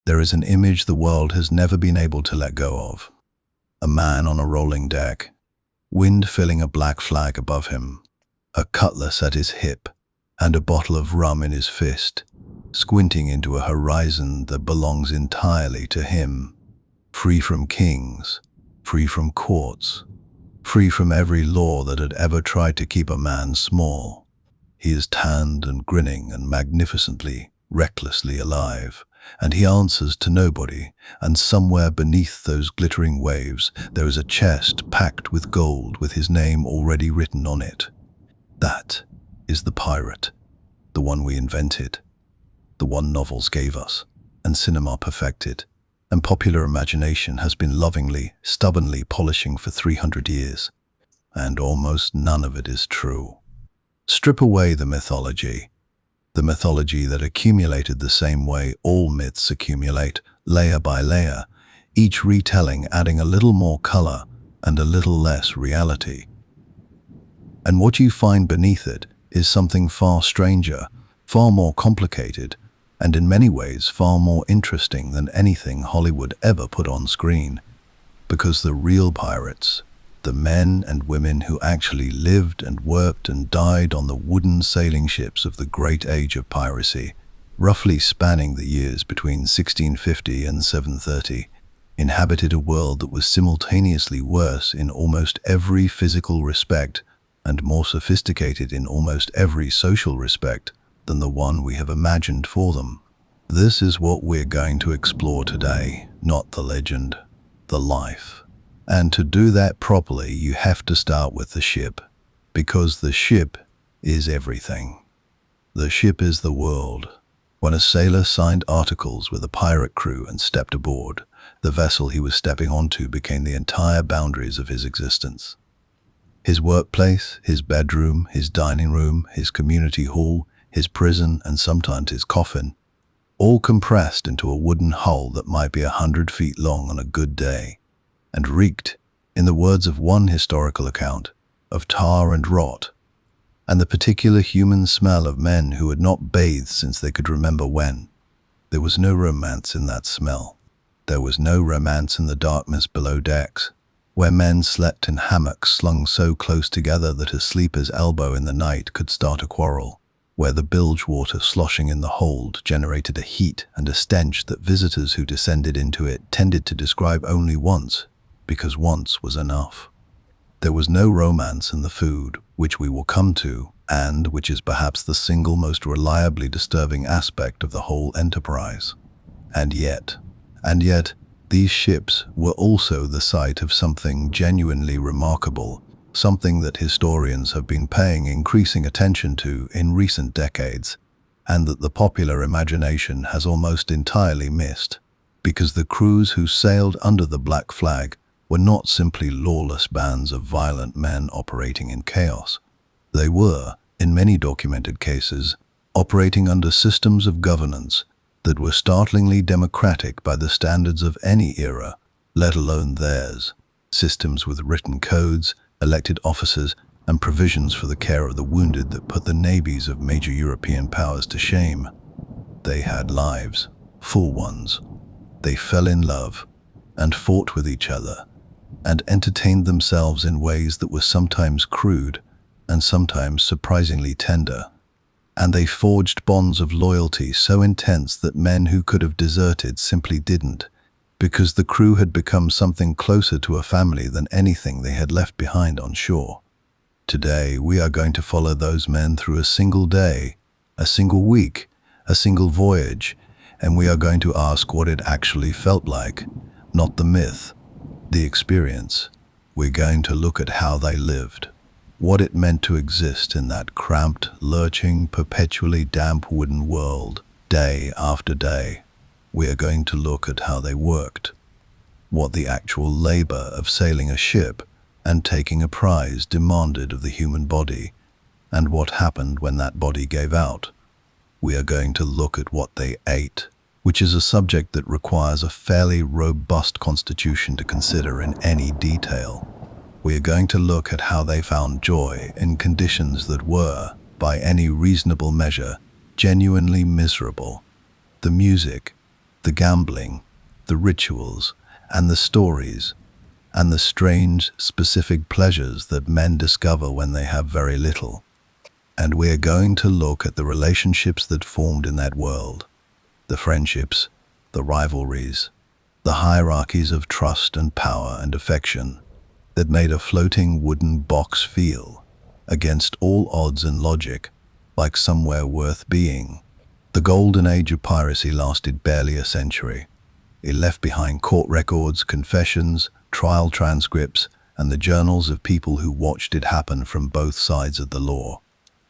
there is an image the world has never been able to let go of. A man on a rolling deck, wind filling a black flag above him, a cutlass at his hip, and a bottle of rum in his fist, squinting into a horizon that belongs entirely to him, free from kings, free from courts, free from every law that had ever tried to keep a man small. He is tanned and grinning and magnificently, recklessly alive, and he answers to nobody, and somewhere beneath those glittering waves there is a chest packed with gold with his name already written on it. That is the pirate, the one we invented, the one novels gave us, and cinema perfected, and popular imagination has been lovingly, stubbornly polishing for 300 years. And almost none of it is true. Strip away the mythology that accumulated the same way all myths accumulate, layer by layer, each retelling adding a little more color and a little less reality. And what you find beneath it is something far stranger, far more complicated, and in many ways far more interesting than anything Hollywood ever put on screen. Because the real pirates, the men and women who actually lived and worked and died on the wooden sailing ships of the great age of piracy, roughly spanning the years between 1650 and 730, inhabited a world that was simultaneously worse in almost every physical respect and more sophisticated in almost every social respect than the one we have imagined for them. This is what we're going to explore today, not the legend, the life. And to do that properly, you have to start with the ship, because the ship is everything. The ship is the world. When a sailor signed articles with a pirate crew and stepped aboard, the vessel he was stepping onto became the entire boundaries of his existence. His workplace, his bedroom, his dining room, his community hall, his prison, and sometimes his coffin, all compressed into a wooden hull that might be 100 feet long on a good day, and reeked, in the words of one historical account, of tar and rot, and the particular human smell of men who had not bathed since they could remember when. There was no romance in that smell. There was no romance in the darkness below decks, where men slept in hammocks slung so close together that a sleeper's elbow in the night could start a quarrel, where the bilge water sloshing in the hold generated a heat and a stench that visitors who descended into it tended to describe only once, because once was enough. There was no romance in the food, which we will come to, and which is perhaps the single most reliably disturbing aspect of the whole enterprise. And yet, these ships were also the site of something genuinely remarkable, something that historians have been paying increasing attention to in recent decades, and that the popular imagination has almost entirely missed, because the crews who sailed under the black flag were not simply lawless bands of violent men operating in chaos. They were, in many documented cases, operating under systems of governance that were startlingly democratic by the standards of any era, let alone theirs. Systems with written codes, elected officers, and provisions for the care of the wounded that put the navies of major European powers to shame. They had lives, full ones. They fell in love, and fought with each other, and entertained themselves in ways that were sometimes crude and sometimes surprisingly tender. And they forged bonds of loyalty so intense that men who could have deserted simply didn't, because the crew had become something closer to a family than anything they had left behind on shore. Today, we are going to follow those men through a single day, a single week, a single voyage, and we are going to ask what it actually felt like, not the myth, the experience. We're going to look at how they lived, what it meant to exist in that cramped, lurching, perpetually damp wooden world, day after day. We are going to look at how they worked, what the actual labor of sailing a ship and taking a prize demanded of the human body, and what happened when that body gave out. We are going to look at what they ate, which is a subject that requires a fairly robust constitution to consider in any detail. We are going to look at how they found joy in conditions that were, by any reasonable measure, genuinely miserable. The music, The gambling, the rituals, and the stories, and the strange, specific pleasures that men discover when they have very little. And we're going to look at the relationships that formed in that world, the friendships, the rivalries, the hierarchies of trust and power and affection that made a floating wooden box feel, against all odds and logic, like somewhere worth being. The golden age of piracy lasted barely a century. It left behind court records, confessions, trial transcripts, and the journals of people who watched it happen from both sides of the law.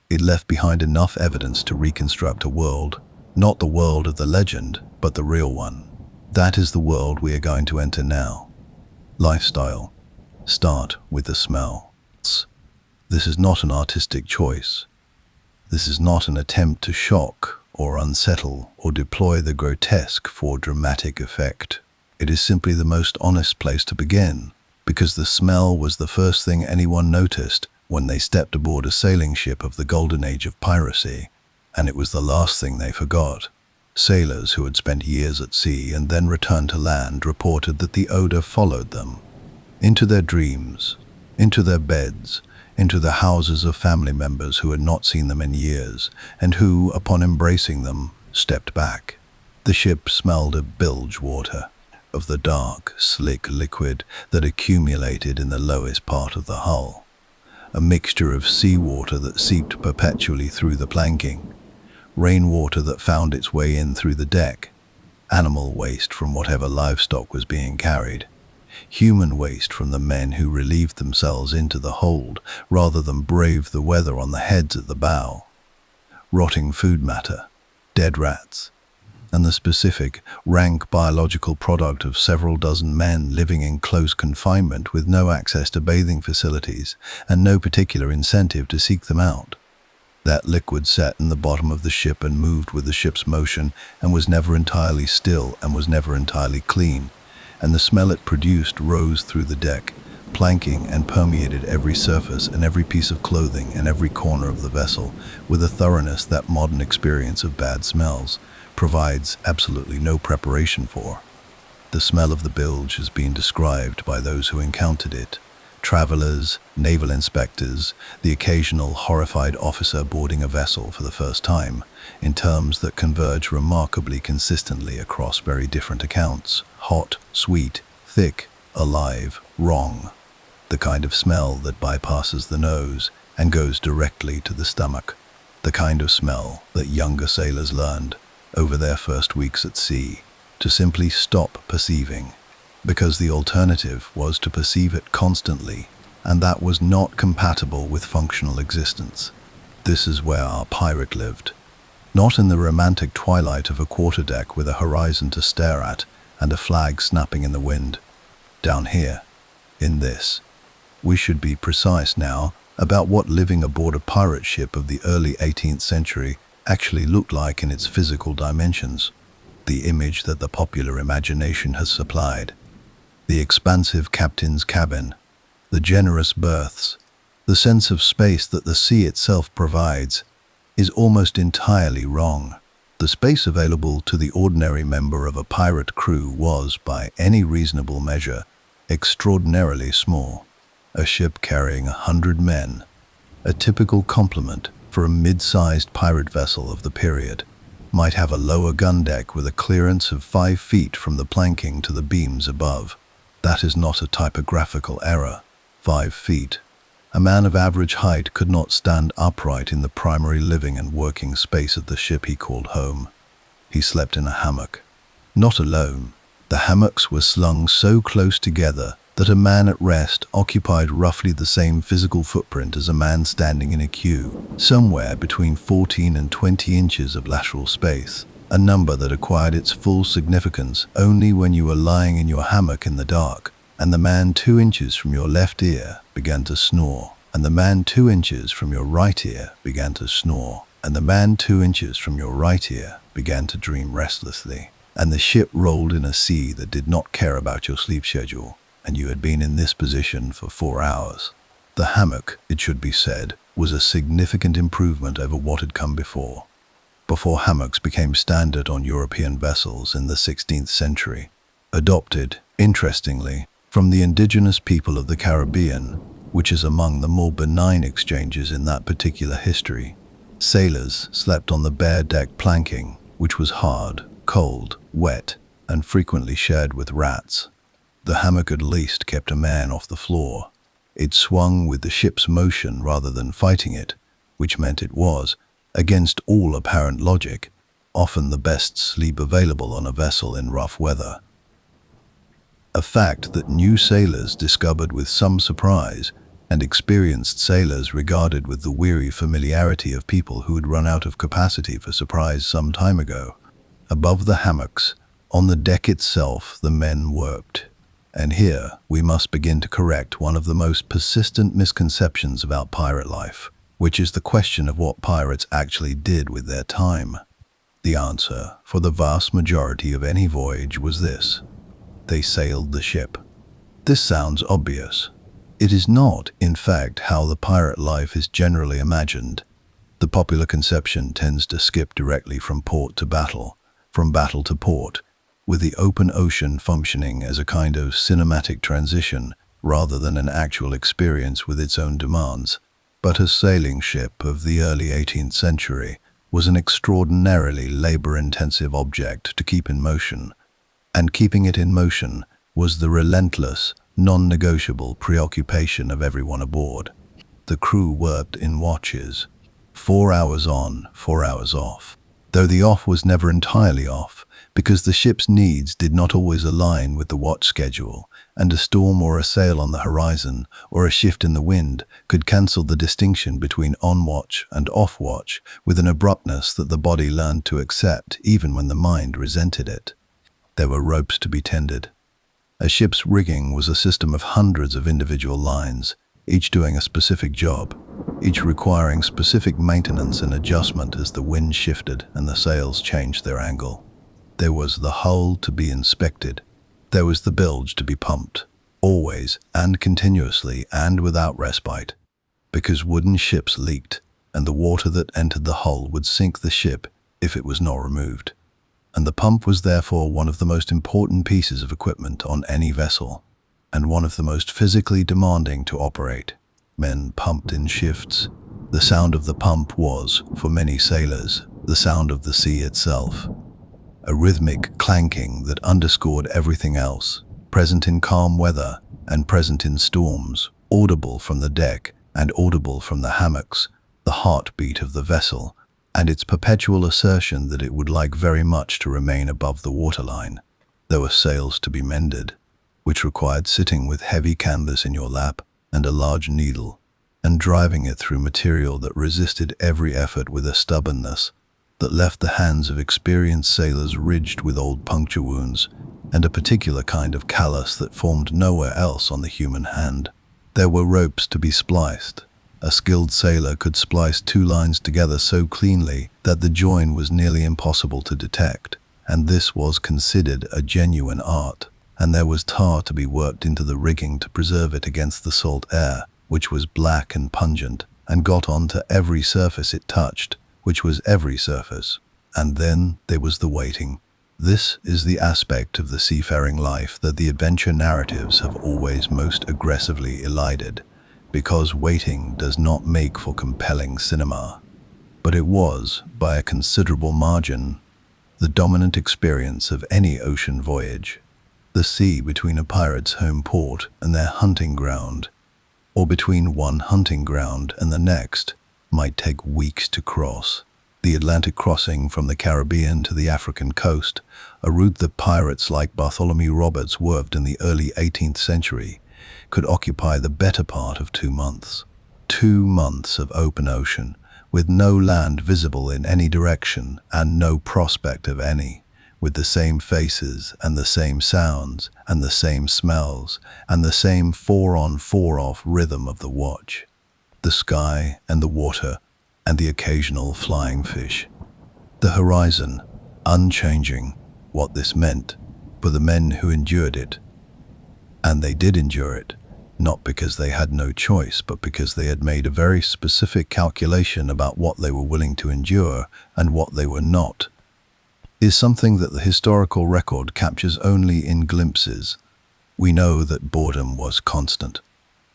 It left behind enough evidence to reconstruct a world, not the world of the legend, but the real one. That is the world we are going to enter now. Lifestyle. Start with the smell. This is not an artistic choice. This is not an attempt to shock or unsettle or deploy the grotesque for dramatic effect. It is simply the most honest place to begin, because the smell was the first thing anyone noticed when they stepped aboard a sailing ship of the golden age of piracy, and it was the last thing they forgot. Sailors who had spent years at sea and then returned to land reported that the odor followed them into their dreams, into their beds, into the houses of family members who had not seen them in years, and who, upon embracing them, stepped back. The ship smelled of bilge water, of the dark, slick liquid that accumulated in the lowest part of the hull, a mixture of seawater that seeped perpetually through the planking, rainwater that found its way in through the deck, animal waste from whatever livestock was being carried, human waste from the men who relieved themselves into the hold rather than brave the weather on the heads at the bow, rotting food matter, dead rats, and the specific, rank biological product of several dozen men living in close confinement with no access to bathing facilities and no particular incentive to seek them out. That liquid sat in the bottom of the ship and moved with the ship's motion and was never entirely still and was never entirely clean, and the smell it produced rose through the deck, planking, and permeated every surface and every piece of clothing and every corner of the vessel with a thoroughness that modern experience of bad smells provides absolutely no preparation for. The smell of the bilge has been described by those who encountered it, travelers, naval inspectors, the occasional horrified officer boarding a vessel for the first time, in terms that converge remarkably consistently across very different accounts: hot, sweet, thick, alive, wrong. The kind of smell that bypasses the nose and goes directly to the stomach. The kind of smell that younger sailors learned, over their first weeks at sea, to simply stop perceiving, because the alternative was to perceive it constantly, and that was not compatible with functional existence. This is where our pirate lived, not in the romantic twilight of a quarterdeck with a horizon to stare at and a flag snapping in the wind. Down here, in this. We should be precise now about what living aboard a pirate ship of the early 18th century actually looked like in its physical dimensions, the image that the popular imagination has supplied. The expansive captain's cabin, the generous berths, the sense of space that the sea itself provides, is almost entirely wrong. The space available to the ordinary member of a pirate crew was, by any reasonable measure, extraordinarily small. A ship carrying 100 men, a typical complement for a mid-sized pirate vessel of the period, might have a lower gun deck with a clearance of 5 feet from the planking to the beams above. That is not a typographical error. 5 feet. A man of average height could not stand upright in the primary living and working space of the ship he called home. He slept in a hammock. Not alone. The hammocks were slung so close together that a man at rest occupied roughly the same physical footprint as a man standing in a queue, somewhere between 14 and 20 inches of lateral space, a number that acquired its full significance only when you were lying in your hammock in the dark, and the man 2 inches from your left ear began to snore, and the man 2 inches from your right ear began to snore, and the man 2 inches from your right ear began to dream restlessly, and the ship rolled in a sea that did not care about your sleep schedule, and you had been in this position for 4 hours. The hammock, it should be said, was a significant improvement over what had come before. before hammocks became standard on European vessels in the 16th century, adopted, interestingly, from the indigenous people of the Caribbean, which is among the more benign exchanges in that particular history. Sailors slept on the bare deck planking, which was hard, cold, wet, and frequently shared with rats. The hammock at least kept a man off the floor. It swung with the ship's motion rather than fighting it, which meant it was, against all apparent logic, often the best sleep available on a vessel in rough weather. A fact that new sailors discovered with some surprise, and experienced sailors regarded with the weary familiarity of people who had run out of capacity for surprise some time ago. Above the hammocks, on the deck itself, the men worked. And here we must begin to correct one of the most persistent misconceptions about pirate life, which is the question of what pirates actually did with their time. The answer, for the vast majority of any voyage, was this: they sailed the ship. This sounds obvious. It is not, in fact, how the pirate life is generally imagined. The popular conception tends to skip directly from port to battle, from battle to port, with the open ocean functioning as a kind of cinematic transition rather than an actual experience with its own demands. But a sailing ship of the early 18th century was an extraordinarily labor-intensive object to keep in motion, and keeping it in motion was the relentless, non-negotiable preoccupation of everyone aboard. The crew worked in watches, 4 hours on, 4 hours off, though the off was never entirely off, because the ship's needs did not always align with the watch schedule, and a storm or a sail on the horizon or a shift in the wind could cancel the distinction between on-watch and off-watch with an abruptness that the body learned to accept even when the mind resented it. There were ropes to be tended. A ship's rigging was a system of hundreds of individual lines, each doing a specific job, each requiring specific maintenance and adjustment as the wind shifted and the sails changed their angle. There was the hull to be inspected. There was the bilge to be pumped, always and continuously and without respite, because wooden ships leaked, and the water that entered the hull would sink the ship if it was not removed. And the pump was therefore one of the most important pieces of equipment on any vessel, and one of the most physically demanding to operate. Men pumped in shifts. The sound of the pump was, for many sailors, the sound of the sea itself. A rhythmic clanking that underscored everything else, present in calm weather and present in storms, audible from the deck and audible from the hammocks, the heartbeat of the vessel, and its perpetual assertion that it would like very much to remain above the waterline. There were sails to be mended, which required sitting with heavy canvas in your lap and a large needle, and driving it through material that resisted every effort with a stubbornness that left the hands of experienced sailors ridged with old puncture wounds and a particular kind of callus that formed nowhere else on the human hand. There were ropes to be spliced. A skilled sailor could splice 2 lines together so cleanly that the join was nearly impossible to detect, and this was considered a genuine art. And there was tar to be worked into the rigging to preserve it against the salt air, which was black and pungent, and got onto every surface it touched, which was every surface. And then there was the waiting. This is the aspect of the seafaring life that the adventure narratives have always most aggressively elided, because waiting does not make for compelling cinema. But it was, by a considerable margin, the dominant experience of any ocean voyage. The sea between a pirate's home port and their hunting ground, or between one hunting ground and the next, might take weeks to cross. The Atlantic crossing from the Caribbean to the African coast, a route that pirates like Bartholomew Roberts worked in the early 18th century, could occupy the better part of 2 months. 2 months of open ocean, with no land visible in any direction and no prospect of any, with the same faces and the same sounds and the same smells and the same 4-on 4-off rhythm of the watch. The sky and the water and the occasional flying fish. The horizon, unchanging, what this meant for the men who endured it. And they did endure it, not because they had no choice, but because they had made a very specific calculation about what they were willing to endure and what they were not, is something that the historical record captures only in glimpses. We know that boredom was constant.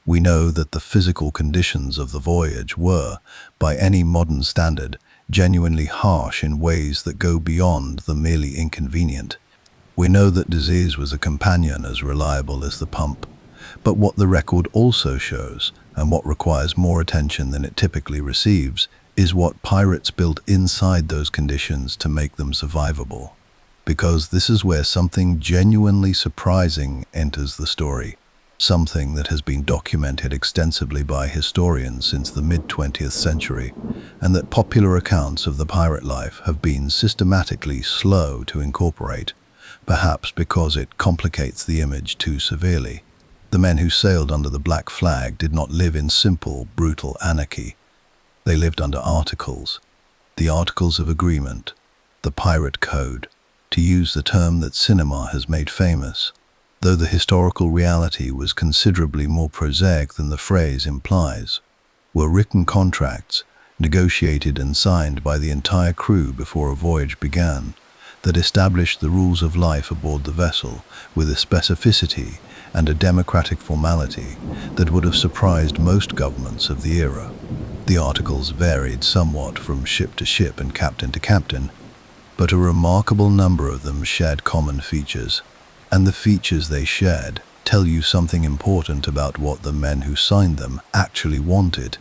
We know that the physical conditions of the voyage were, by any modern standard, genuinely harsh in ways that go beyond the merely inconvenient. We know that disease was a companion as reliable as the pump. But what the record also shows, and what requires more attention than it typically receives, is what pirates built inside those conditions to make them survivable. Because this is where something genuinely surprising enters the story. Something that has been documented extensively by historians since the mid-20th century, and that popular accounts of the pirate life have been systematically slow to incorporate, perhaps because it complicates the image too severely. The men who sailed under the black flag did not live in simple, brutal anarchy. They lived under articles, the Articles of Agreement, the Pirate Code, to use the term that cinema has made famous, though the historical reality was considerably more prosaic than the phrase implies, were written contracts, negotiated and signed by the entire crew before a voyage began, that established the rules of life aboard the vessel with a specificity and a democratic formality that would have surprised most governments of the era. The articles varied somewhat from ship to ship and captain to captain, but a remarkable number of them shared common features, and the features they shared tell you something important about what the men who signed them actually wanted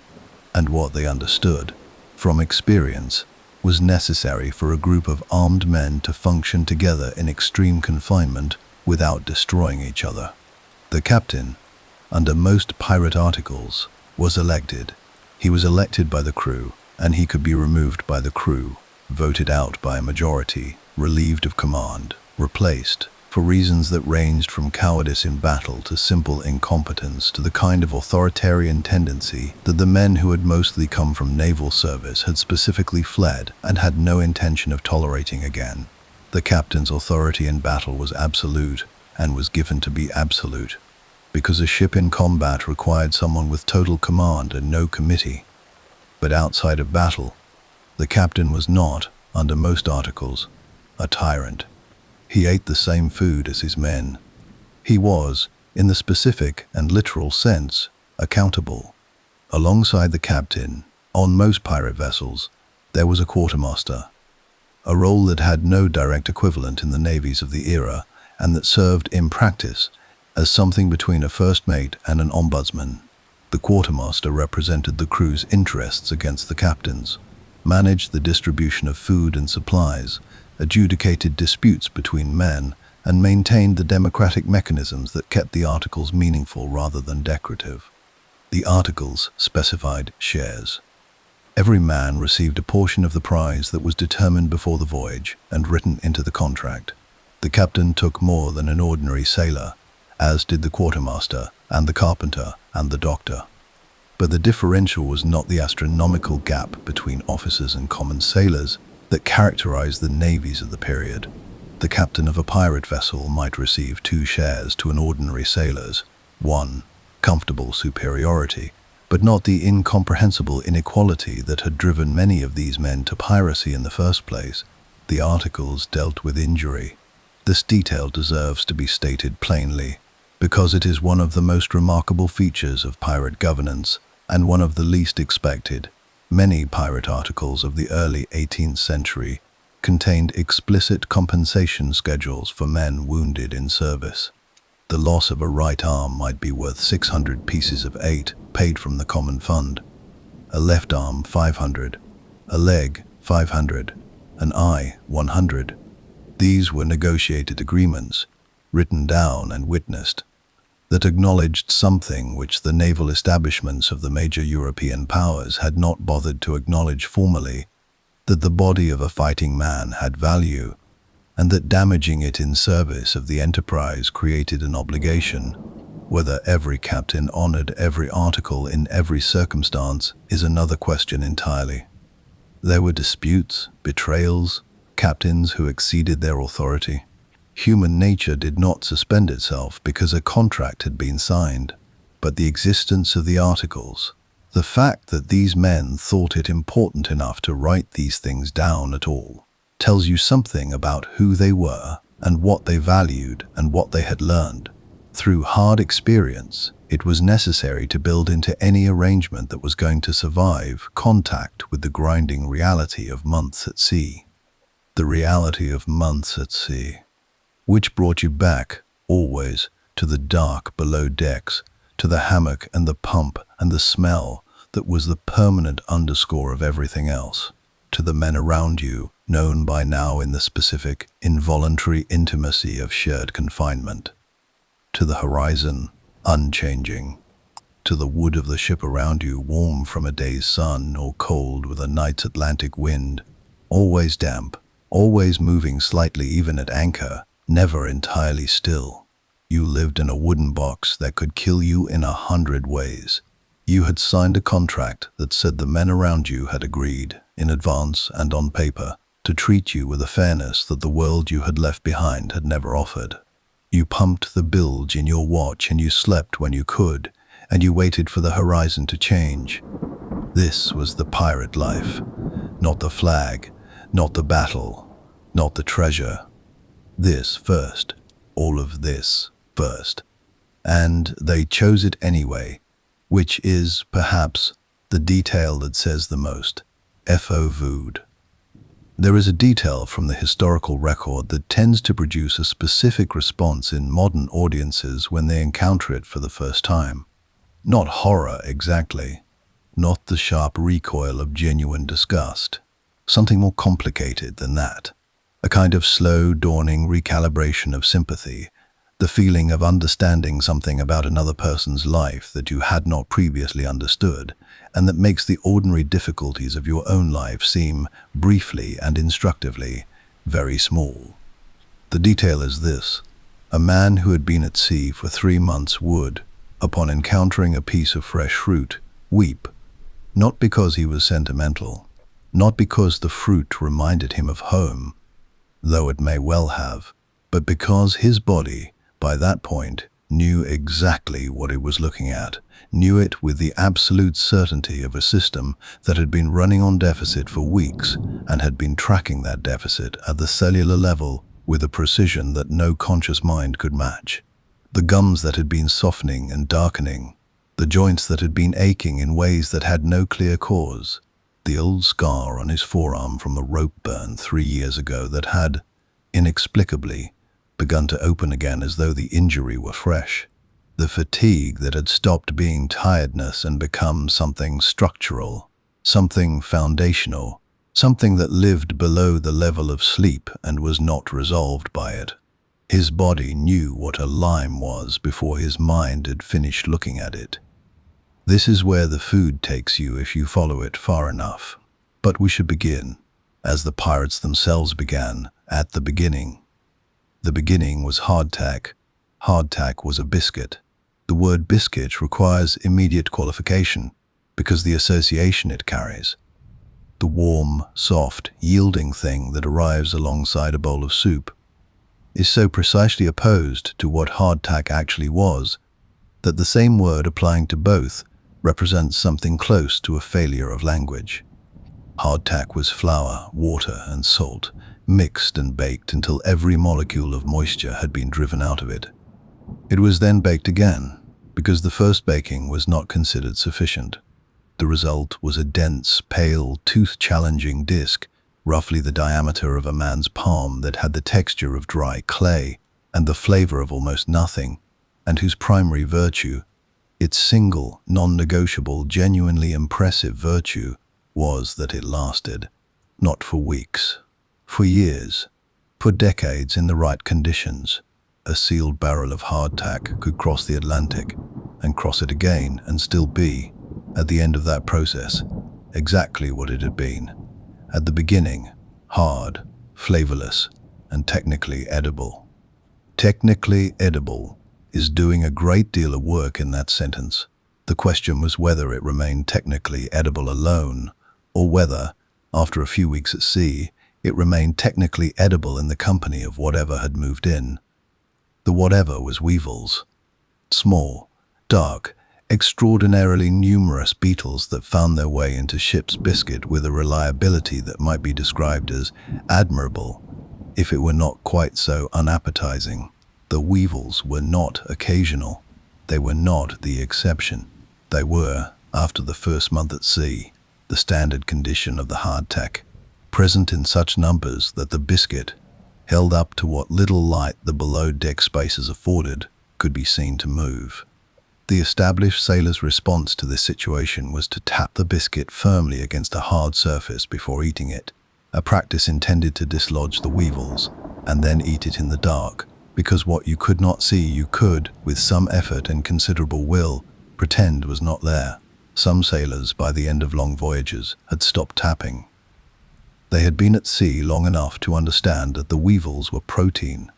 and what they understood, from experience, was necessary for a group of armed men to function together in extreme confinement without destroying each other. The captain, under most pirate articles, was elected. He was elected by the crew, and he could be removed by the crew, voted out by a majority, relieved of command, replaced, for reasons that ranged from cowardice in battle to simple incompetence to the kind of authoritarian tendency that the men who had mostly come from naval service had specifically fled and had no intention of tolerating again. The captain's authority in battle was absolute and was given to be absolute, because a ship in combat required someone with total command and no committee. But outside of battle, the captain was not, under most articles, a tyrant. He ate the same food as his men. He was, in the specific and literal sense, accountable. Alongside the captain, on most pirate vessels, there was a quartermaster, a role that had no direct equivalent in the navies of the era and that served in practice as something between a first mate and an ombudsman. The quartermaster represented the crew's interests against the captain's, managed the distribution of food and supplies, adjudicated disputes between men, and maintained the democratic mechanisms that kept the articles meaningful rather than decorative. The articles specified shares. Every man received a portion of the prize that was determined before the voyage and written into the contract. The captain took more than an ordinary sailor, as did the quartermaster and the carpenter and the doctor. But the differential was not the astronomical gap between officers and common sailors that characterized the navies of the period. The captain of a pirate vessel might receive 2 shares to an ordinary sailor's, 1, comfortable superiority, but not the incomprehensible inequality that had driven many of these men to piracy in the first place. The articles dealt with injury. This detail deserves to be stated plainly, because it is one of the most remarkable features of pirate governance and one of the least expected. Many pirate articles of the early 18th century contained explicit compensation schedules for men wounded in service. The loss of a right arm might be worth 600 pieces of 8 paid from the common fund, a left arm 500, a leg 500, an eye 100. These were negotiated agreements, written down and witnessed, that acknowledged something which the naval establishments of the major European powers had not bothered to acknowledge formally, that the body of a fighting man had value, and that damaging it in service of the enterprise created an obligation. Whether every captain honored every article in every circumstance is another question entirely. There were disputes, betrayals, captains who exceeded their authority. Human nature did not suspend itself because a contract had been signed. but the existence of the articles. The fact that these men thought it important enough to write these things down at all tells you something about who they were and what they valued and what they had learned. Through hard experience, it was necessary to build into any arrangement that was going to survive contact with the grinding reality of months at sea. The reality of months at sea, which brought you back, always, to the dark below decks, to the hammock and the pump and the smell that was the permanent underscore of everything else, to the men around you, known by now in the specific, involuntary intimacy of shared confinement, to the horizon, unchanging, to the wood of the ship around you, warm from a day's sun or cold with a night's Atlantic wind, always damp, always moving slightly even at anchor, never entirely still. You lived in a wooden box that could kill you in 100 ways. You had signed a contract that said the men around you had agreed, in advance and on paper, to treat you with a fairness that the world you had left behind had never offered. You pumped the bilge in your watch and you slept when you could, and you waited for the horizon to change. This was the pirate life. Not the flag, not the battle, not the treasure. This first, all of this first. And they chose it anyway, which is, perhaps, the detail that says the most. F.O. Vood. There is a detail from the historical record that tends to produce a specific response in modern audiences when they encounter it for the first time. Not horror exactly, not the sharp recoil of genuine disgust. Something more complicated than that. A kind of slow, dawning recalibration of sympathy, the feeling of understanding something about another person's life that you had not previously understood, and that makes the ordinary difficulties of your own life seem, briefly and instructively, very small. The detail is this. A man who had been at sea for 3 months would, upon encountering a piece of fresh fruit, weep, not because he was sentimental, not because the fruit reminded him of home, though it may well have, but because his body, by that point, knew exactly what it was looking at, knew it with the absolute certainty of a system that had been running on deficit for weeks and had been tracking that deficit at the cellular level with a precision that no conscious mind could match. The gums that had been softening and darkening, the joints that had been aching in ways that had no clear cause, the old scar on his forearm from the rope burn 3 years ago that had, inexplicably, begun to open again as though the injury were fresh. The fatigue that had stopped being tiredness and become something structural, something foundational, something that lived below the level of sleep and was not resolved by it. His body knew what a lime was before his mind had finished looking at it. This is where the food takes you if you follow it far enough. But we should begin, as the pirates themselves began, at the beginning. The beginning was hardtack. Hardtack was a biscuit. The word biscuit requires immediate qualification because the association it carries. The warm, soft, yielding thing that arrives alongside a bowl of soup is so precisely opposed to what hardtack actually was that the same word applying to both represents something close to a failure of language. Hardtack was flour, water, and salt, mixed and baked until every molecule of moisture had been driven out of it. It was then baked again, because the first baking was not considered sufficient. The result was a dense, pale, tooth-challenging disc, roughly the diameter of a man's palm, that had the texture of dry clay and the flavor of almost nothing, and whose primary virtue, its single, non-negotiable, genuinely impressive virtue, was that it lasted, not for weeks, for years, for decades in the right conditions. A sealed barrel of hardtack could cross the Atlantic and cross it again and still be, at the end of that process, exactly what it had been. At the beginning, hard, flavorless, and technically edible. Technically edible is doing a great deal of work in that sentence. The question was whether it remained technically edible alone, or whether, after a few weeks at sea, it remained technically edible in the company of whatever had moved in. The whatever was weevils. Small, dark, Extraordinarily numerous beetles that found their way into ship's biscuit with a reliability that might be described as admirable, if it were not quite so unappetizing. The weevils were not occasional. They were not the exception. They were, after the first month at sea, the standard condition of the hardtack, present in such numbers that the biscuit, held up to what little light the below-deck spaces afforded, could be seen to move. The established sailor's response to this situation was to tap the biscuit firmly against a hard surface before eating it, a practice intended to dislodge the weevils, and then eat it in the dark, because what you could not see you could, with some effort and considerable will, pretend was not there. Some sailors, by the end of long voyages, had stopped tapping. They had been at sea long enough to understand that the weevils were protein,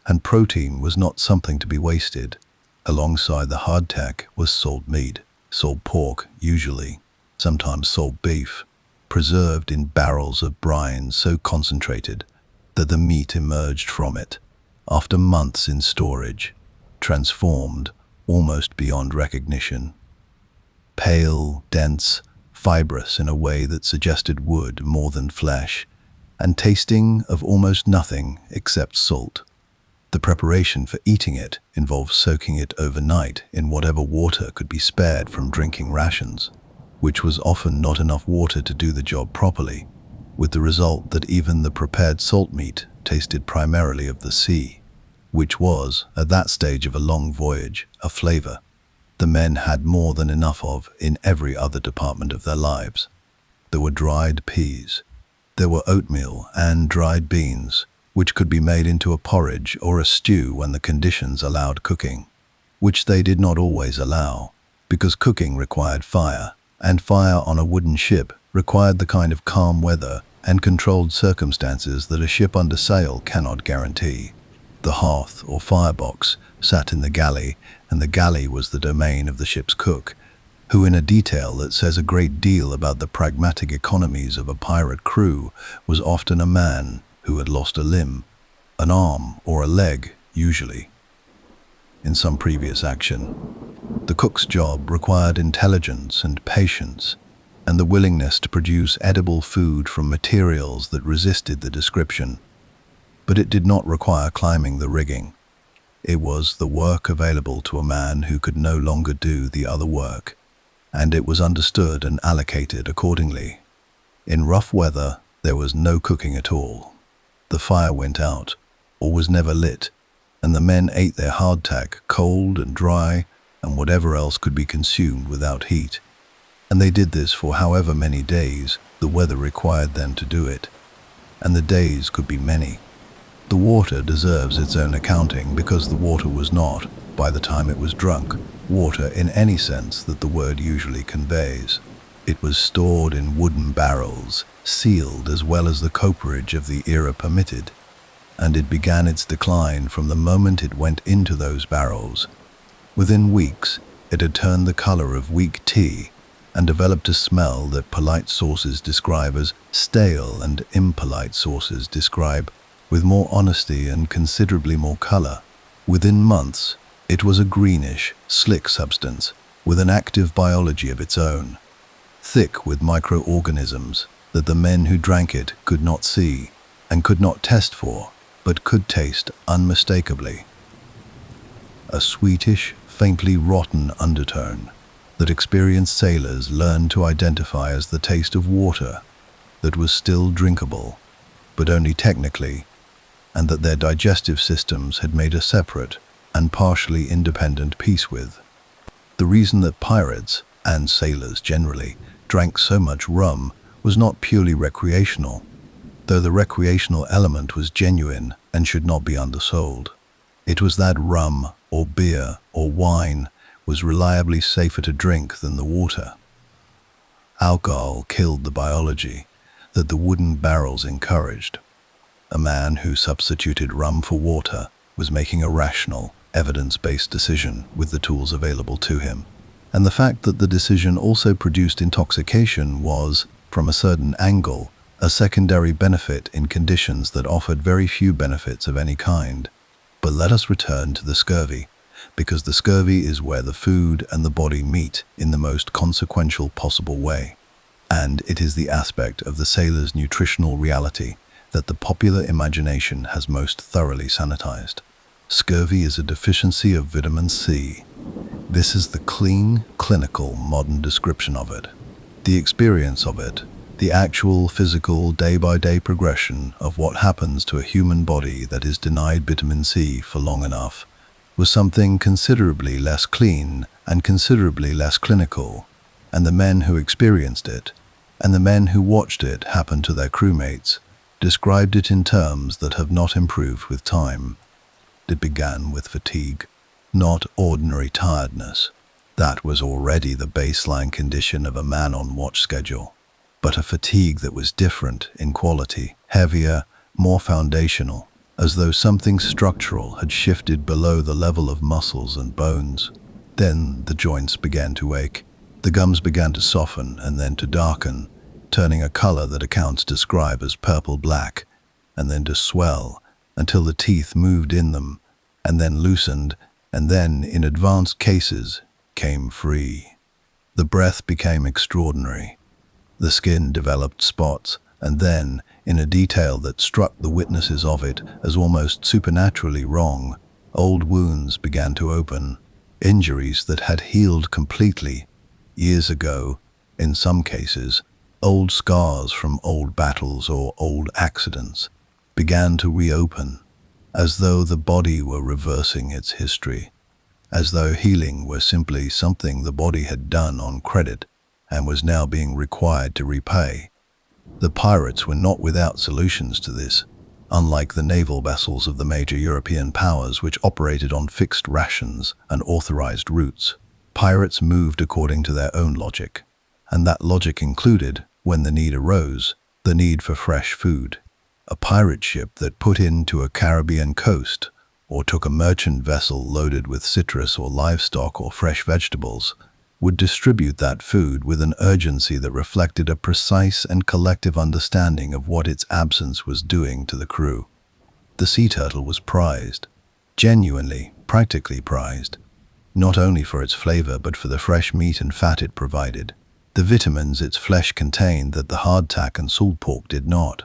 and protein was not something to be wasted. Alongside the hardtack was salt meat, salt pork usually, sometimes salt beef, preserved in barrels of brine so concentrated that the meat emerged from it, after months in storage, transformed almost beyond recognition. Pale, dense, fibrous in a way that suggested wood more than flesh, and tasting of almost nothing except salt. The preparation for eating it involved soaking it overnight in whatever water could be spared from drinking rations, which was often not enough water to do the job properly, with the result that even the prepared salt meat tasted primarily of the sea, which was, at that stage of a long voyage, a flavor the men had more than enough of in every other department of their lives. There were dried peas. There were oatmeal and dried beans, which could be made into a porridge or a stew when the conditions allowed cooking, which they did not always allow, because cooking required fire, and fire on a wooden ship required the kind of calm weather and controlled circumstances that a ship under sail cannot guarantee. The hearth or firebox sat in the galley, and the galley was the domain of the ship's cook, who, in a detail that says a great deal about the pragmatic economies of a pirate crew, was often a man who had lost a limb, an arm or a leg, usually, in some previous action. The cook's job required intelligence and patience, and the willingness to produce edible food from materials that resisted the description. But it did not require climbing the rigging. It was the work available to a man who could no longer do the other work, and it was understood and allocated accordingly. In rough weather, there was no cooking at all. The fire went out, or was never lit, and the men ate their hardtack cold and dry and whatever else could be consumed without heat. And they did this for however many days the weather required them to do it, and the days could be many. The water deserves its own accounting because the water was not, by the time it was drunk, water in any sense that the word usually conveys. It was stored in wooden barrels, sealed as well as the cooperage of the era permitted, and it began its decline from the moment it went into those barrels. Within weeks, it had turned the color of weak tea and developed a smell that polite sources describe as stale and impolite sources describe with more honesty and considerably more color. Within months, it was a greenish, slick substance with an active biology of its own, thick with microorganisms that the men who drank it could not see and could not test for, but could taste unmistakably. A sweetish, faintly rotten undertone that experienced sailors learned to identify as the taste of water that was still drinkable, but only technically, and that their digestive systems had made a separate and partially independent peace with. The reason that pirates, and sailors generally, drank so much rum was not purely recreational, though the recreational element was genuine and should not be undersold. It was that rum, or beer, or wine was reliably safer to drink than the water. Alcohol killed the biology that the wooden barrels encouraged. A man who substituted rum for water was making a rational, evidence-based decision with the tools available to him. And the fact that the decision also produced intoxication was, from a certain angle, a secondary benefit in conditions that offered very few benefits of any kind. But let us return to the scurvy, because the scurvy is where the food and the body meet in the most consequential possible way. And it is the aspect of the sailor's nutritional reality that the popular imagination has most thoroughly sanitized. Scurvy is a deficiency of vitamin C. This is the clean, clinical, modern description of it. The experience of it, the actual physical day-by-day progression of what happens to a human body that is denied vitamin C for long enough, was something considerably less clean and considerably less clinical, and the men who experienced it, and the men who watched it happen to their crewmates, described it in terms that have not improved with time. It began with fatigue, not ordinary tiredness. That was already the baseline condition of a man on watch schedule, but a fatigue that was different in quality, heavier, more foundational, as though something structural had shifted below the level of muscles and bones. Then the joints began to ache, the gums began to soften and then to darken, turning a color that accounts describe as purple-black, and then to swell until the teeth moved in them, and then loosened, and then, in advanced cases, came free. The breath became extraordinary. The skin developed spots, and then, in a detail that struck the witnesses of it as almost supernaturally wrong, old wounds began to open. Injuries that had healed completely years ago, in some cases, old scars from old battles or old accidents, began to reopen, as though the body were reversing its history, as though healing were simply something the body had done on credit and was now being required to repay. The pirates were not without solutions to this. Unlike the naval vessels of the major European powers which operated on fixed rations and authorized routes, pirates moved according to their own logic, and that logic included, when the need arose, the need for fresh food. A pirate ship that put into a Caribbean coast or took a merchant vessel loaded with citrus or livestock or fresh vegetables would distribute that food with an urgency that reflected a precise and collective understanding of what its absence was doing to the crew. The sea turtle was prized, genuinely, practically prized, not only for its flavor but for the fresh meat and fat it provided, the vitamins its flesh contained that the hardtack and salt pork did not.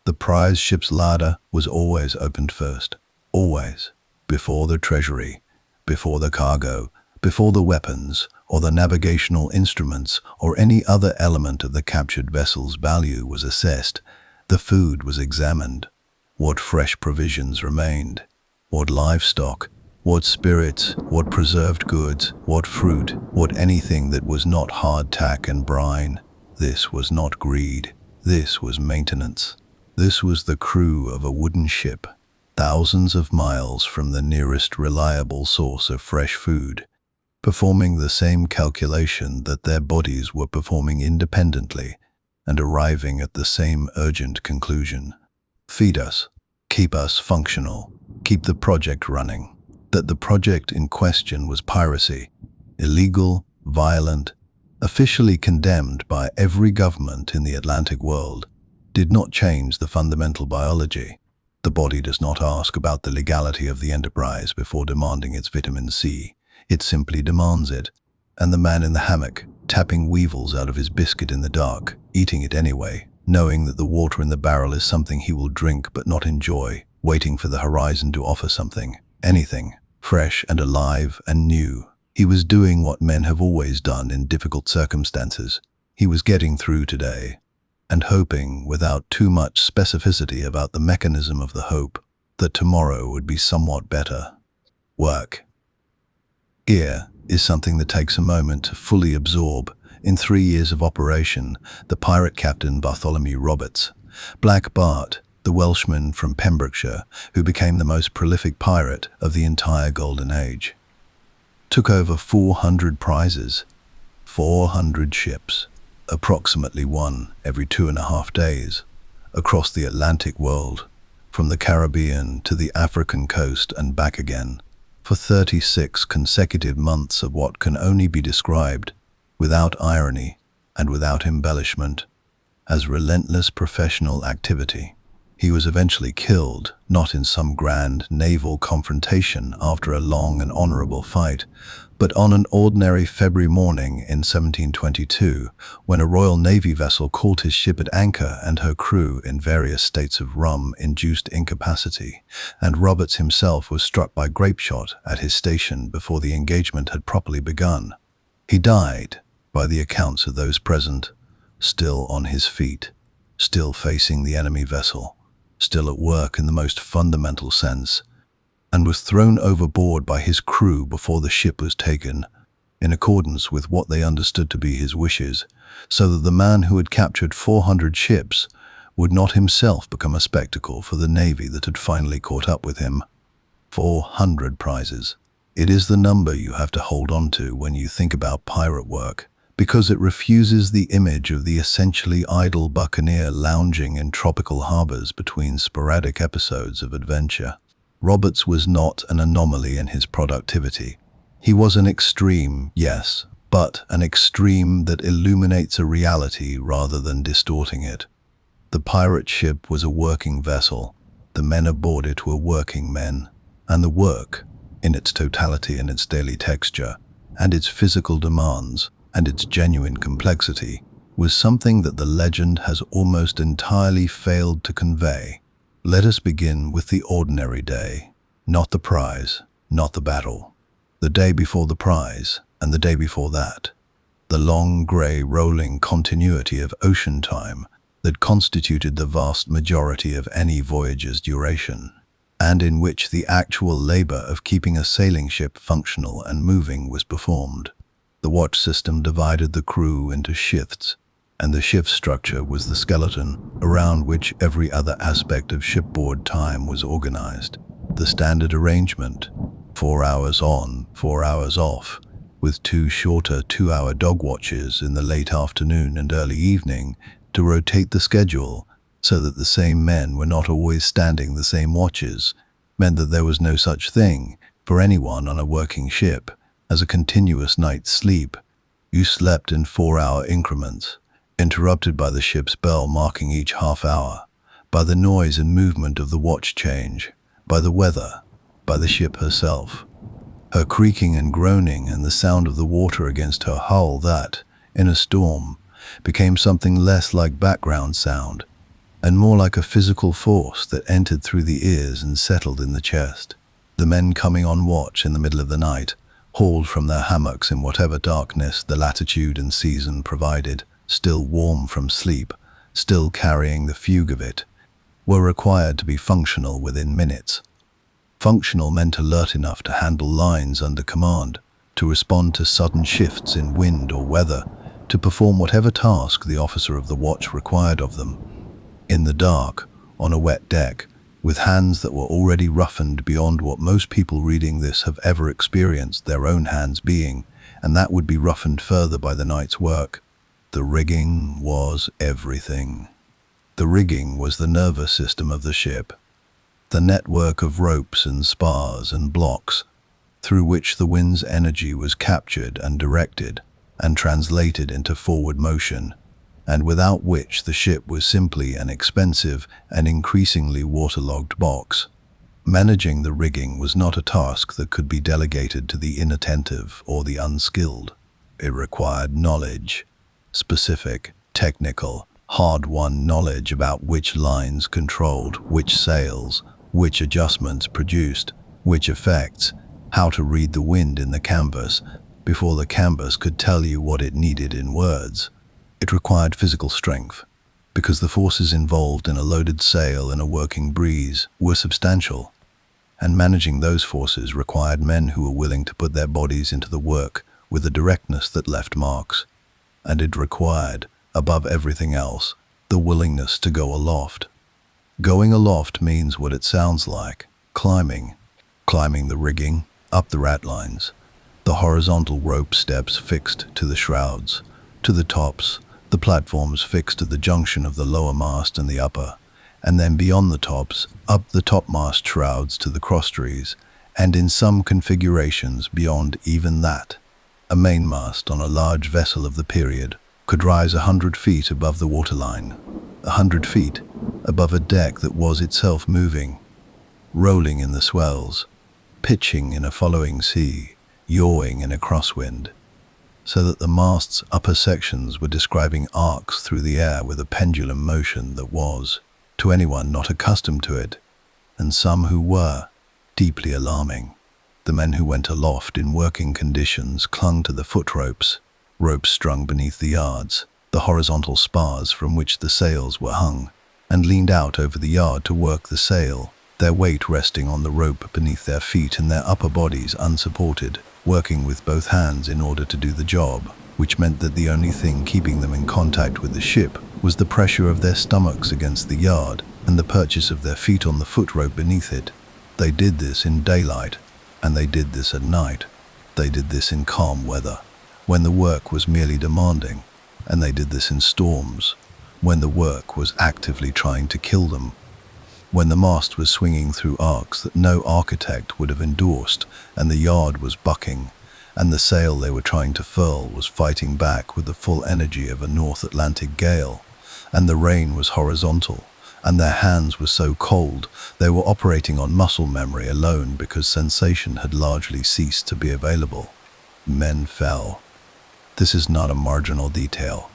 The prize ship's larder was always opened first, always, before the treasury, before the cargo, before the weapons, or the navigational instruments, or any other element of the captured vessel's value was assessed. The food was examined. What fresh provisions remained, what livestock, what spirits, what preserved goods, what fruit, what anything that was not hardtack and brine. This was not greed. This was maintenance. This was the crew of a wooden ship, thousands of miles from the nearest reliable source of fresh food, performing the same calculation that their bodies were performing independently and arriving at the same urgent conclusion. Feed us, keep us functional, keep the project running. That the project in question was piracy, illegal, violent, officially condemned by every government in the Atlantic world, did not change the fundamental biology. The body does not ask about the legality of the enterprise before demanding its vitamin C. It simply demands it. And the man in the hammock, tapping weevils out of his biscuit in the dark, eating it anyway, knowing that the water in the barrel is something he will drink but not enjoy, waiting for the horizon to offer something, anything, fresh and alive and new. He was doing what men have always done in difficult circumstances. He was getting through today, and hoping, without too much specificity about the mechanism of the hope, that tomorrow would be somewhat better. Work. Here is something that takes a moment to fully absorb. In 3 years of operation, the pirate captain Bartholomew Roberts, Black Bart, the Welshman from Pembrokeshire, who became the most prolific pirate of the entire Golden Age, took over 400 prizes, 400 ships, approximately one every 2.5 days, across the Atlantic world, from the Caribbean to the African coast and back again, for 36 consecutive months of what can only be described, without irony and without embellishment, as relentless professional activity. He was eventually killed, not in some grand naval confrontation after a long and honorable fight, but on an ordinary February morning in 1722, when a Royal Navy vessel caught his ship at anchor and her crew in various states of rum-induced incapacity, and Roberts himself was struck by grape shot at his station before the engagement had properly begun. He died, by the accounts of those present, still on his feet, still facing the enemy vessel, still at work in the most fundamental sense, and was thrown overboard by his crew before the ship was taken, in accordance with what they understood to be his wishes, so that the man who had captured 400 ships would not himself become a spectacle for the navy that had finally caught up with him. 400 prizes. It is the number you have to hold on to when you think about pirate work, because it refuses the image of the essentially idle buccaneer lounging in tropical harbors between sporadic episodes of adventure. Roberts was not an anomaly in his productivity. He was an extreme, yes, but an extreme that illuminates a reality rather than distorting it. The pirate ship was a working vessel, the men aboard it were working men, and the work, in its totality and its daily texture, and its physical demands, and its genuine complexity, was something that the legend has almost entirely failed to convey. Let us begin with the ordinary day, not the prize, not the battle. The day before the prize, and the day before that. The long, grey, rolling continuity of ocean time that constituted the vast majority of any voyage's duration, and in which the actual labor of keeping a sailing ship functional and moving was performed. The watch system divided the crew into shifts, and the shift structure was the skeleton around which every other aspect of shipboard time was organized. The standard arrangement, 4 hours on, 4 hours off, with 2 shorter 2-hour dog watches in the late afternoon and early evening to rotate the schedule so that the same men were not always standing the same watches, meant that there was no such thing, for anyone on a working ship, as a continuous night's sleep. You slept in 4-hour increments, interrupted by the ship's bell marking each half hour, by the noise and movement of the watch change, by the weather, by the ship herself, her creaking and groaning and the sound of the water against her hull that, in a storm, became something less like background sound and more like a physical force that entered through the ears and settled in the chest. The men coming on watch in the middle of the night, hauled from their hammocks in whatever darkness the latitude and season provided, still warm from sleep, still carrying the fugue of it, were required to be functional within minutes. Functional meant alert enough to handle lines under command, to respond to sudden shifts in wind or weather, to perform whatever task the officer of the watch required of them. In the dark, on a wet deck, with hands that were already roughened beyond what most people reading this have ever experienced their own hands being, and that would be roughened further by the night's work. The rigging was everything. The rigging was the nervous system of the ship, the network of ropes and spars and blocks through which the wind's energy was captured and directed and translated into forward motion, and without which the ship was simply an expensive and increasingly waterlogged box. Managing the rigging was not a task that could be delegated to the inattentive or the unskilled. It required knowledge, specific, technical, hard-won knowledge about which lines controlled, which sails, which adjustments produced, which effects, how to read the wind in the canvas before the canvas could tell you what it needed in words. It required physical strength, because the forces involved in a loaded sail and a working breeze were substantial, and managing those forces required men who were willing to put their bodies into the work with a directness that left marks, and it required, above everything else, the willingness to go aloft. Going aloft means what it sounds like, climbing the rigging, up the ratlines, the horizontal rope steps fixed to the shrouds, to the tops, the platforms fixed at the junction of the lower mast and the upper, and then beyond the tops, up the topmast shrouds to the crosstrees, and in some configurations beyond even that. A mainmast on a large vessel of the period could rise 100 feet above the waterline. 100 feet above a deck that was itself moving, rolling in the swells, pitching in a following sea, yawing in a crosswind, so that the mast's upper sections were describing arcs through the air with a pendulum motion that was, to anyone not accustomed to it, and some who were, deeply alarming. The men who went aloft in working conditions clung to the foot ropes strung beneath the yards, the horizontal spars from which the sails were hung, and leaned out over the yard to work the sail, their weight resting on the rope beneath their feet and their upper bodies unsupported, working with both hands in order to do the job, which meant that the only thing keeping them in contact with the ship was the pressure of their stomachs against the yard and the purchase of their feet on the foot rope beneath it. They did this in daylight, and they did this at night. They did this in calm weather, when the work was merely demanding, and they did this in storms, when the work was actively trying to kill them, when the mast was swinging through arcs that no architect would have endorsed, and the yard was bucking, and the sail they were trying to furl was fighting back with the full energy of a North Atlantic gale, and the rain was horizontal, and their hands were so cold they were operating on muscle memory alone because sensation had largely ceased to be available. Men fell. This is not a marginal detail.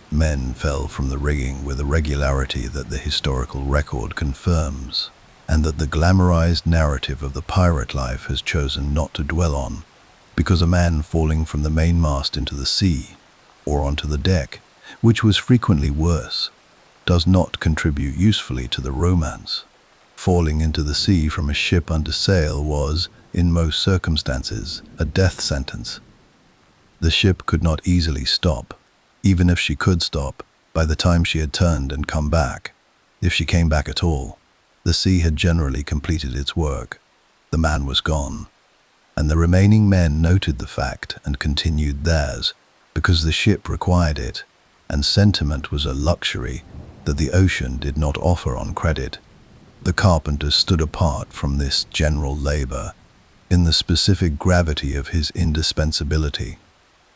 Men fell from the rigging with a regularity that the historical record confirms, and that the glamorized narrative of the pirate life has chosen not to dwell on, because a man falling from the mainmast into the sea, or onto the deck, which was frequently worse, does not contribute usefully to the romance. Falling into the sea from a ship under sail was, in most circumstances, a death sentence. The ship could not easily stop. Even if she could stop, by the time she had turned and come back, if she came back at all, the sea had generally completed its work. The man was gone, and the remaining men noted the fact and continued theirs, because the ship required it, and sentiment was a luxury that the ocean did not offer on credit. The carpenter stood apart from this general labor in the specific gravity of his indispensability.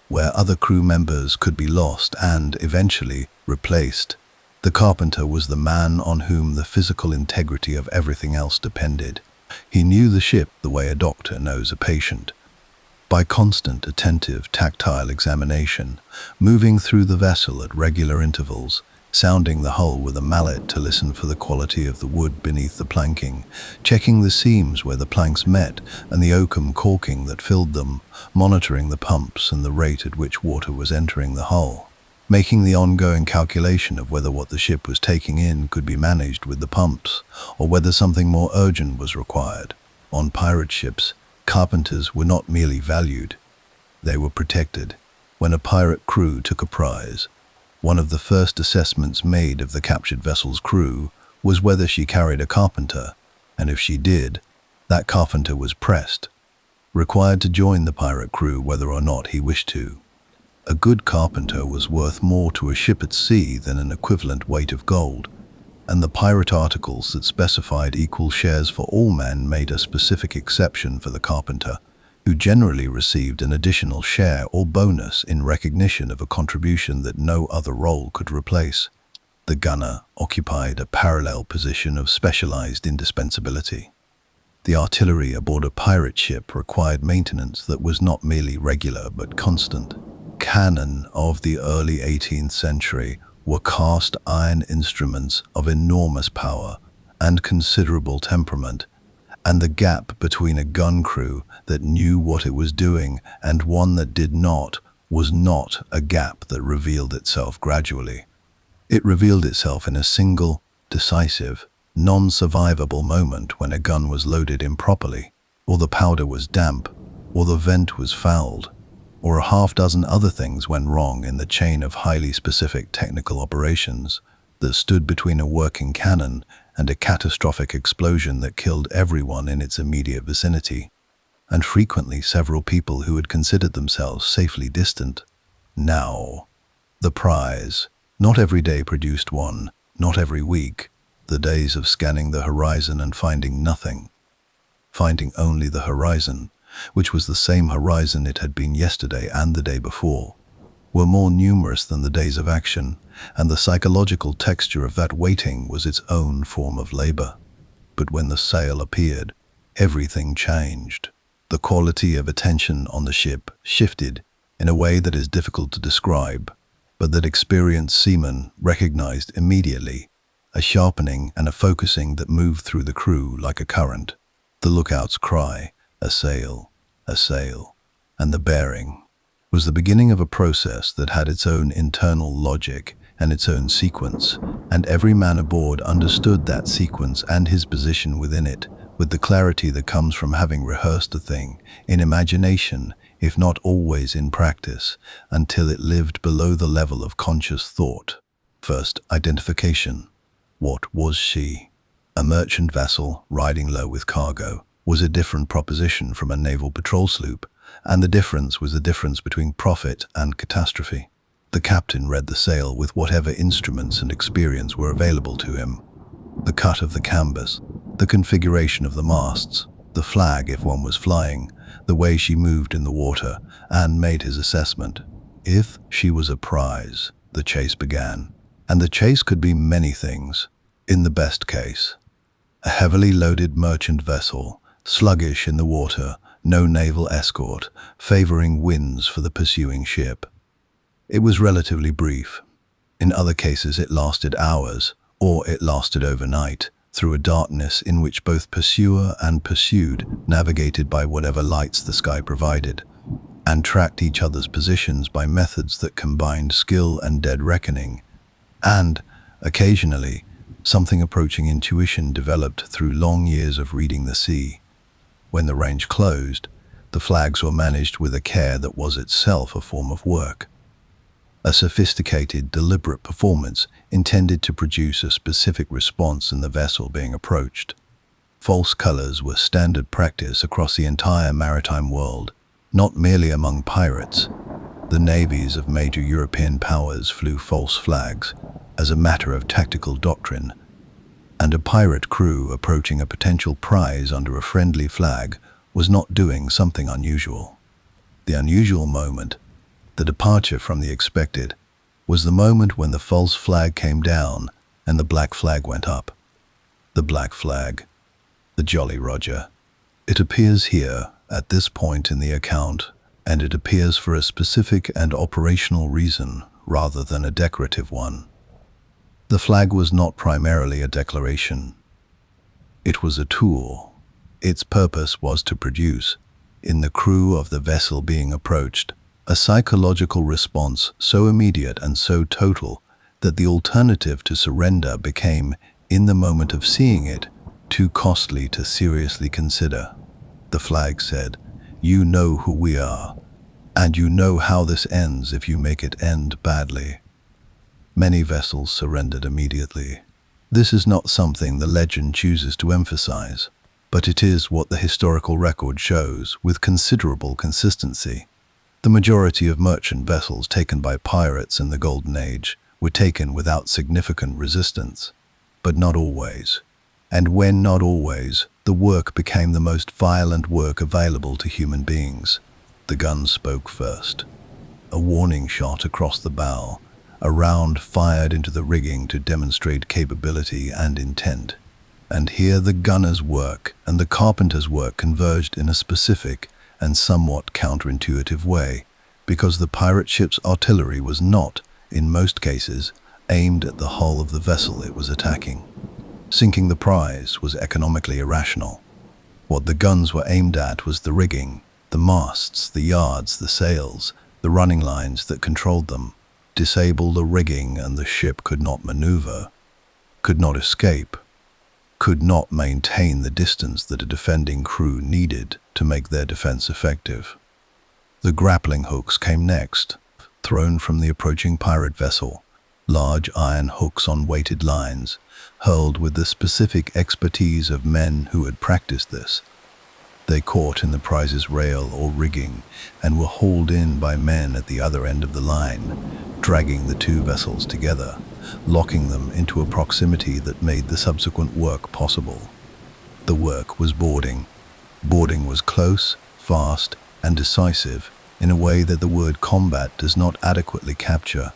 Where other crew members could be lost and, eventually, replaced, the carpenter was the man on whom the physical integrity of everything else depended. He knew the ship the way a doctor knows a patient. By constant, attentive, tactile examination, moving through the vessel at regular intervals, sounding the hull with a mallet to listen for the quality of the wood beneath the planking, checking the seams where the planks met and the oakum caulking that filled them, monitoring the pumps and the rate at which water was entering the hull, making the ongoing calculation of whether what the ship was taking in could be managed with the pumps, or whether something more urgent was required. On pirate ships, carpenters were not merely valued, they were protected. When a pirate crew took a prize, one of the first assessments made of the captured vessel's crew was whether she carried a carpenter, and if she did, that carpenter was pressed, required to join the pirate crew whether or not he wished to. A good carpenter was worth more to a ship at sea than an equivalent weight of gold, and the pirate articles that specified equal shares for all men made a specific exception for the carpenter, who generally received an additional share or bonus in recognition of a contribution that no other role could replace. The gunner occupied a parallel position of specialized indispensability. The artillery aboard a pirate ship required maintenance that was not merely regular but constant. Cannon of the early 18th century were cast iron instruments of enormous power and considerable temperament, and the gap between a gun crew that knew what it was doing and one that did not was not a gap that revealed itself gradually. It revealed itself in a single, decisive, non-survivable moment when a gun was loaded improperly, or the powder was damp, or the vent was fouled, or a half-dozen other things went wrong in the chain of highly specific technical operations that stood between a working cannon and a catastrophic explosion that killed everyone in its immediate vicinity, and frequently several people who had considered themselves safely distant. Now, the prize. Not every day produced one, not every week. The days of scanning the horizon and finding nothing. Finding only the horizon, which was the same horizon it had been yesterday and the day before. were more numerous than the days of action, and the psychological texture of that waiting was its own form of labor. But when the sail appeared, everything changed. The quality of attention on the ship shifted in a way that is difficult to describe, but that experienced seamen recognized immediately, a sharpening and a focusing that moved through the crew like a current. The lookout's cry, a sail, and the bearing, was the beginning of a process that had its own internal logic and its own sequence, and every man aboard understood that sequence and his position within it, with the clarity that comes from having rehearsed a thing, in imagination, if not always in practice, until it lived below the level of conscious thought. First, identification. What was she? A merchant vessel riding low with cargo was a different proposition from a naval patrol sloop, and the difference was the difference between profit and catastrophe. The captain read the sail with whatever instruments and experience were available to him. The cut of the canvas, the configuration of the masts, the flag if one was flying, the way she moved in the water, and made his assessment. If she was a prize, the chase began. And the chase could be many things. In the best case, a heavily loaded merchant vessel, sluggish in the water, no naval escort, favoring winds for the pursuing ship. It was relatively brief. In other cases it lasted hours, or it lasted overnight, through a darkness in which both pursuer and pursued navigated by whatever lights the sky provided, and tracked each other's positions by methods that combined skill and dead reckoning, and, occasionally, something approaching intuition developed through long years of reading the sea. When the range closed, the flags were managed with a care that was itself a form of work. A sophisticated, deliberate performance intended to produce a specific response in the vessel being approached. False colors were standard practice across the entire maritime world, not merely among pirates. The navies of major European powers flew false flags as a matter of tactical doctrine, and a pirate crew approaching a potential prize under a friendly flag was not doing something unusual. The unusual moment, the departure from the expected, was the moment when the false flag came down and the black flag went up. The black flag, the Jolly Roger. It appears here, at this point in the account, and it appears for a specific and operational reason rather than a decorative one. The flag was not primarily a declaration. It was a tool. Its purpose was to produce, in the crew of the vessel being approached, a psychological response so immediate and so total that the alternative to surrender became, in the moment of seeing it, too costly to seriously consider. The flag said, "You know who we are, and you know how this ends if you make it end badly." Many vessels surrendered immediately. This is not something the legend chooses to emphasize, but it is what the historical record shows with considerable consistency. The majority of merchant vessels taken by pirates in the Golden Age were taken without significant resistance, but not always. And when not always, the work became the most violent work available to human beings. The gun spoke first. A warning shot across the bow, a round fired into the rigging to demonstrate capability and intent. And here the gunner's work and the carpenter's work converged in a specific and somewhat counterintuitive way, because the pirate ship's artillery was not, in most cases, aimed at the hull of the vessel it was attacking. Sinking the prize was economically irrational. What the guns were aimed at was the rigging, the masts, the yards, the sails, the running lines that controlled them. Disable the rigging and the ship could not maneuver, could not escape, could not maintain the distance that a defending crew needed to make their defense effective. The grappling hooks came next, thrown from the approaching pirate vessel, large iron hooks on weighted lines, hurled with the specific expertise of men who had practiced this. They caught in the prize's rail or rigging and were hauled in by men at the other end of the line, dragging the two vessels together, locking them into a proximity that made the subsequent work possible. The work was boarding. Boarding was close, fast, and decisive, in a way that the word combat does not adequately capture.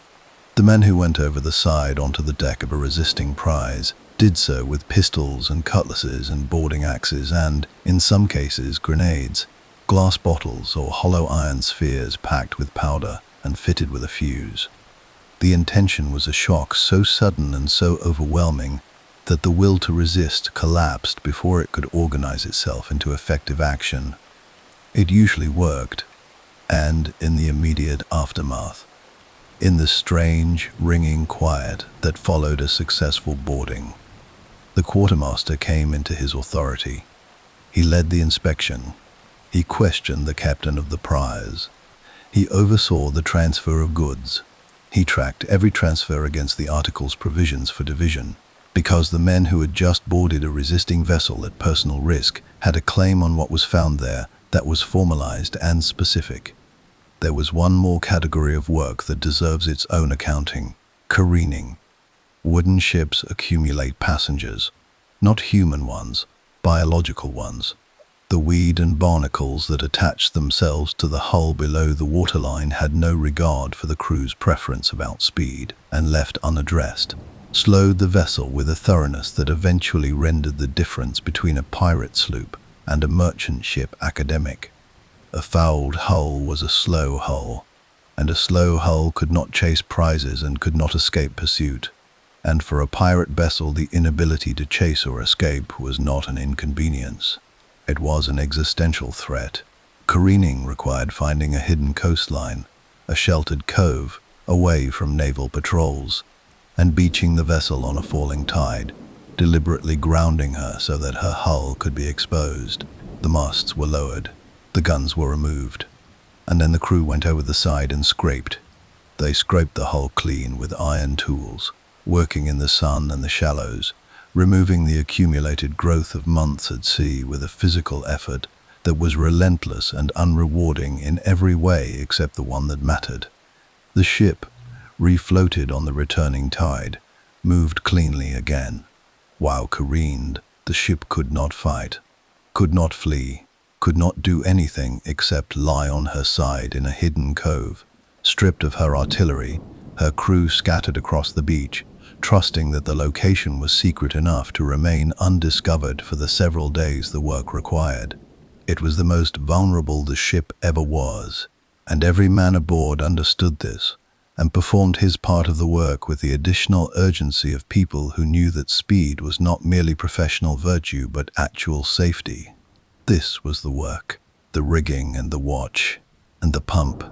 The men who went over the side onto the deck of a resisting prize did so with pistols and cutlasses and boarding axes and, in some cases, grenades, glass bottles or hollow iron spheres packed with powder and fitted with a fuse. The intention was a shock so sudden and so overwhelming that the will to resist collapsed before it could organize itself into effective action. It usually worked, and in the immediate aftermath, in the strange, ringing quiet that followed a successful boarding, the quartermaster came into his authority. He led the inspection. He questioned the captain of the prize. He oversaw the transfer of goods. He tracked every transfer against the article's provisions for division, because the men who had just boarded a resisting vessel at personal risk had a claim on what was found there that was formalized and specific. There was one more category of work that deserves its own accounting: careening. Wooden ships accumulate passengers, not human ones, biological ones. The weed and barnacles that attached themselves to the hull below the waterline had no regard for the crew's preference about speed, and left unaddressed, slowed the vessel with a thoroughness that eventually rendered the difference between a pirate sloop and a merchant ship academic. A fouled hull was a slow hull, and a slow hull could not chase prizes and could not escape pursuit. And for a pirate vessel, the inability to chase or escape was not an inconvenience. It was an existential threat. Careening required finding a hidden coastline, a sheltered cove, away from naval patrols, and beaching the vessel on a falling tide, deliberately grounding her so that her hull could be exposed. The masts were lowered, the guns were removed, and then the crew went over the side and scraped. They scraped the hull clean with iron tools, working in the sun and the shallows, removing the accumulated growth of months at sea with a physical effort that was relentless and unrewarding in every way except the one that mattered. The ship, refloated on the returning tide, moved cleanly again. While careened, the ship could not fight, could not flee, could not do anything except lie on her side in a hidden cove, stripped of her artillery, her crew scattered across the beach, trusting that the location was secret enough to remain undiscovered for the several days the work required. It was the most vulnerable the ship ever was, and every man aboard understood this, and performed his part of the work with the additional urgency of people who knew that speed was not merely professional virtue but actual safety. This was the work: the rigging and the watch, and the pump,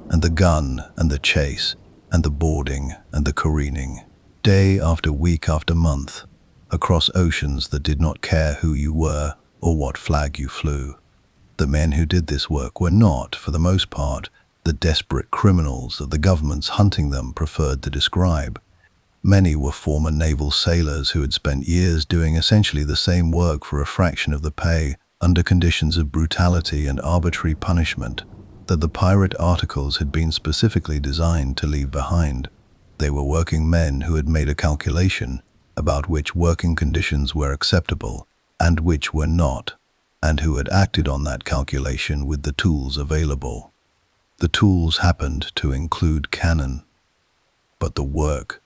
and the gun and the chase, and the boarding and the careening. Day after week after month, across oceans that did not care who you were or what flag you flew. The men who did this work were not, for the most part, the desperate criminals that the governments hunting them preferred to describe. Many were former naval sailors who had spent years doing essentially the same work for a fraction of the pay, under conditions of brutality and arbitrary punishment that the pirate articles had been specifically designed to leave behind. They were working men who had made a calculation about which working conditions were acceptable and which were not, and who had acted on that calculation with the tools available. The tools happened to include cannon, but the work,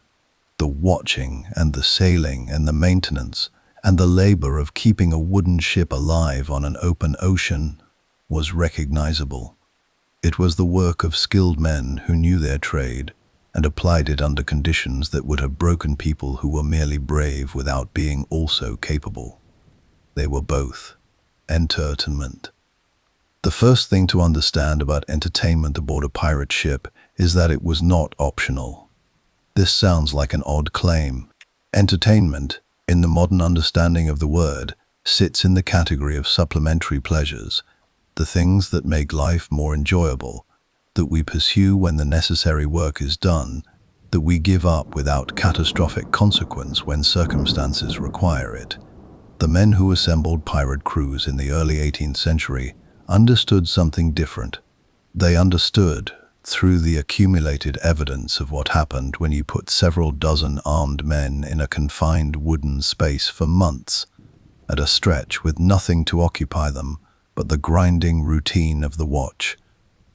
the watching and the sailing and the maintenance and the labor of keeping a wooden ship alive on an open ocean was recognizable. It was the work of skilled men who knew their trade and applied it under conditions that would have broken people who were merely brave without being also capable. They were both. Entertainment. The first thing to understand about entertainment aboard a pirate ship is that it was not optional. This sounds like an odd claim. Entertainment, in the modern understanding of the word, sits in the category of supplementary pleasures, the things that make life more enjoyable, that we pursue when the necessary work is done, that we give up without catastrophic consequence when circumstances require it. The men who assembled pirate crews in the early 18th century understood something different. They understood, through the accumulated evidence of what happened when you put several dozen armed men in a confined wooden space for months, at a stretch with nothing to occupy them but the grinding routine of the watch,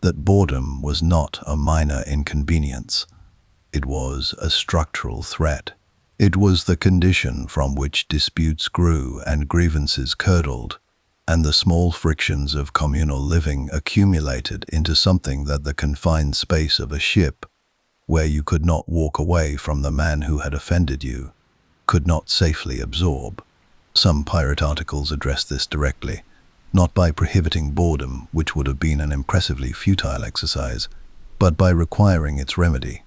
that boredom was not a minor inconvenience. It was a structural threat. It was the condition from which disputes grew and grievances curdled, and the small frictions of communal living accumulated into something that the confined space of a ship, where you could not walk away from the man who had offended you, could not safely absorb. Some pirate articles address this directly, not by prohibiting boredom, which would have been an impressively futile exercise, but by requiring its remedy.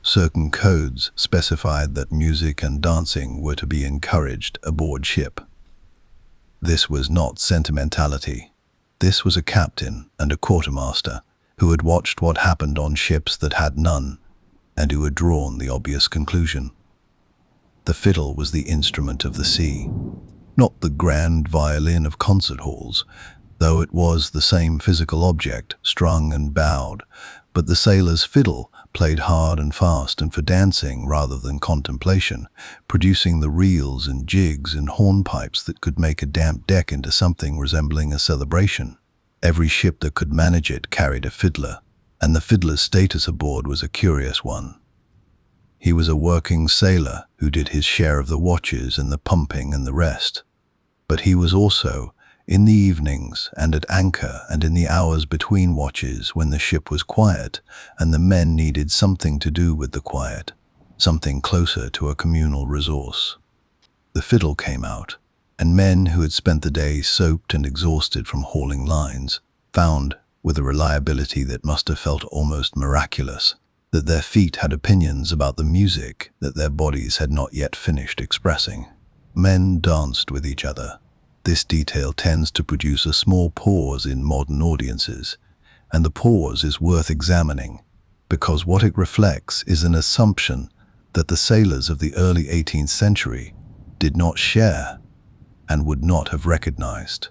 Certain codes specified that music and dancing were to be encouraged aboard ship. This was not sentimentality. This was a captain and a quartermaster who had watched what happened on ships that had none, and who had drawn the obvious conclusion. The fiddle was the instrument of the sea, not the grand violin of concert halls, though it was the same physical object, strung and bowed, but the sailor's fiddle played hard and fast and for dancing rather than contemplation, producing the reels and jigs and hornpipes that could make a damp deck into something resembling a celebration. Every ship that could manage it carried a fiddler, and the fiddler's status aboard was a curious one. He was a working sailor who did his share of the watches and the pumping and the rest. But he was also, in the evenings and at anchor and in the hours between watches when the ship was quiet and the men needed something to do with the quiet, something closer to a communal resource. The fiddle came out, and men who had spent the day soaked and exhausted from hauling lines found, with a reliability that must have felt almost miraculous, that their feet had opinions about the music that their bodies had not yet finished expressing. Men danced with each other. This detail tends to produce a small pause in modern audiences, and the pause is worth examining, because what it reflects is an assumption that the sailors of the early 18th century did not share and would not have recognized.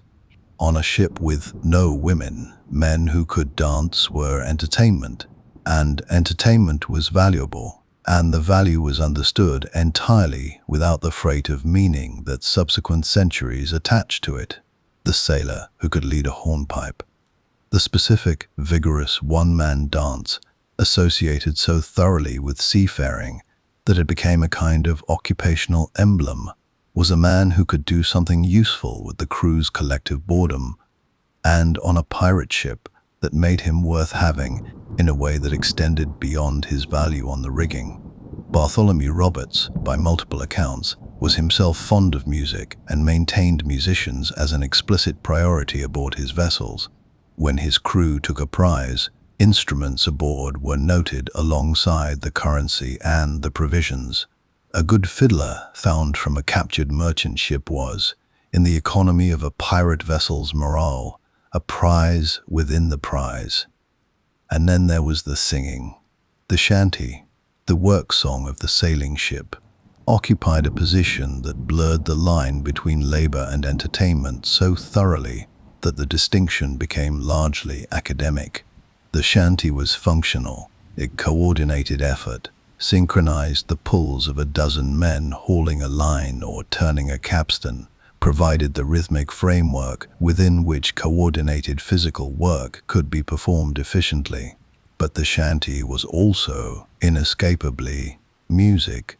On a ship with no women, men who could dance were entertainment, and entertainment was valuable, and the value was understood entirely without the freight of meaning that subsequent centuries attached to it. The sailor who could lead a hornpipe, the specific, vigorous one-man dance associated so thoroughly with seafaring that it became a kind of occupational emblem, was a man who could do something useful with the crew's collective boredom, and on a pirate ship that made him worth having in a way that extended beyond his value on the rigging. Bartholomew Roberts, by multiple accounts, was himself fond of music and maintained musicians as an explicit priority aboard his vessels. When his crew took a prize, instruments aboard were noted alongside the currency and the provisions. A good fiddler found from a captured merchant ship was, in the economy of a pirate vessel's morale, a prize within the prize. And then there was the singing. The shanty, the work song of the sailing ship, occupied a position that blurred the line between labor and entertainment so thoroughly that the distinction became largely academic. The shanty was functional. It coordinated effort, synchronized the pulls of a dozen men hauling a line or turning a capstan, provided the rhythmic framework within which coordinated physical work could be performed efficiently. But the shanty was also, inescapably, music.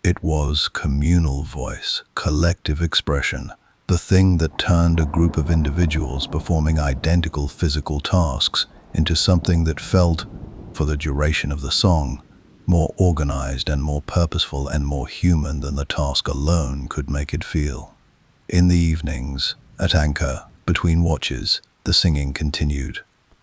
It was communal voice, collective expression, the thing that turned a group of individuals performing identical physical tasks into something that felt, for the duration of the song, more organized and more purposeful and more human than the task alone could make it feel. In the evenings, at anchor, between watches, the singing continued.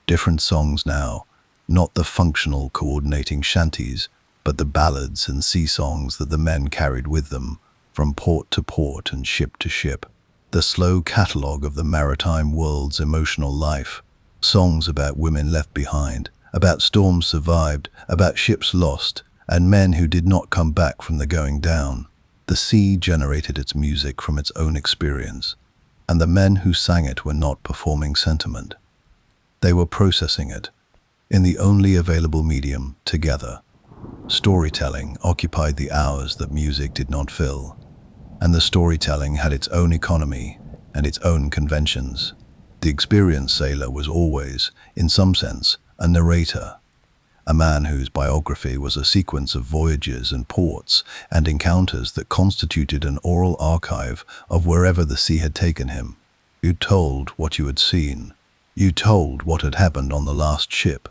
Different songs now, not the functional coordinating shanties, but the ballads and sea songs that the men carried with them, from port to port and ship to ship. The slow catalogue of the maritime world's emotional life, songs about women left behind, about storms survived, about ships lost, and men who did not come back from the going down. The sea generated its music from its own experience, and the men who sang it were not performing sentiment. They were processing it, in the only available medium, together. Storytelling occupied the hours that music did not fill, and the storytelling had its own economy and its own conventions. The experienced sailor was always, in some sense, a narrator, a man whose biography was a sequence of voyages and ports and encounters that constituted an oral archive of wherever the sea had taken him. You told what you had seen. You told what had happened on the last ship,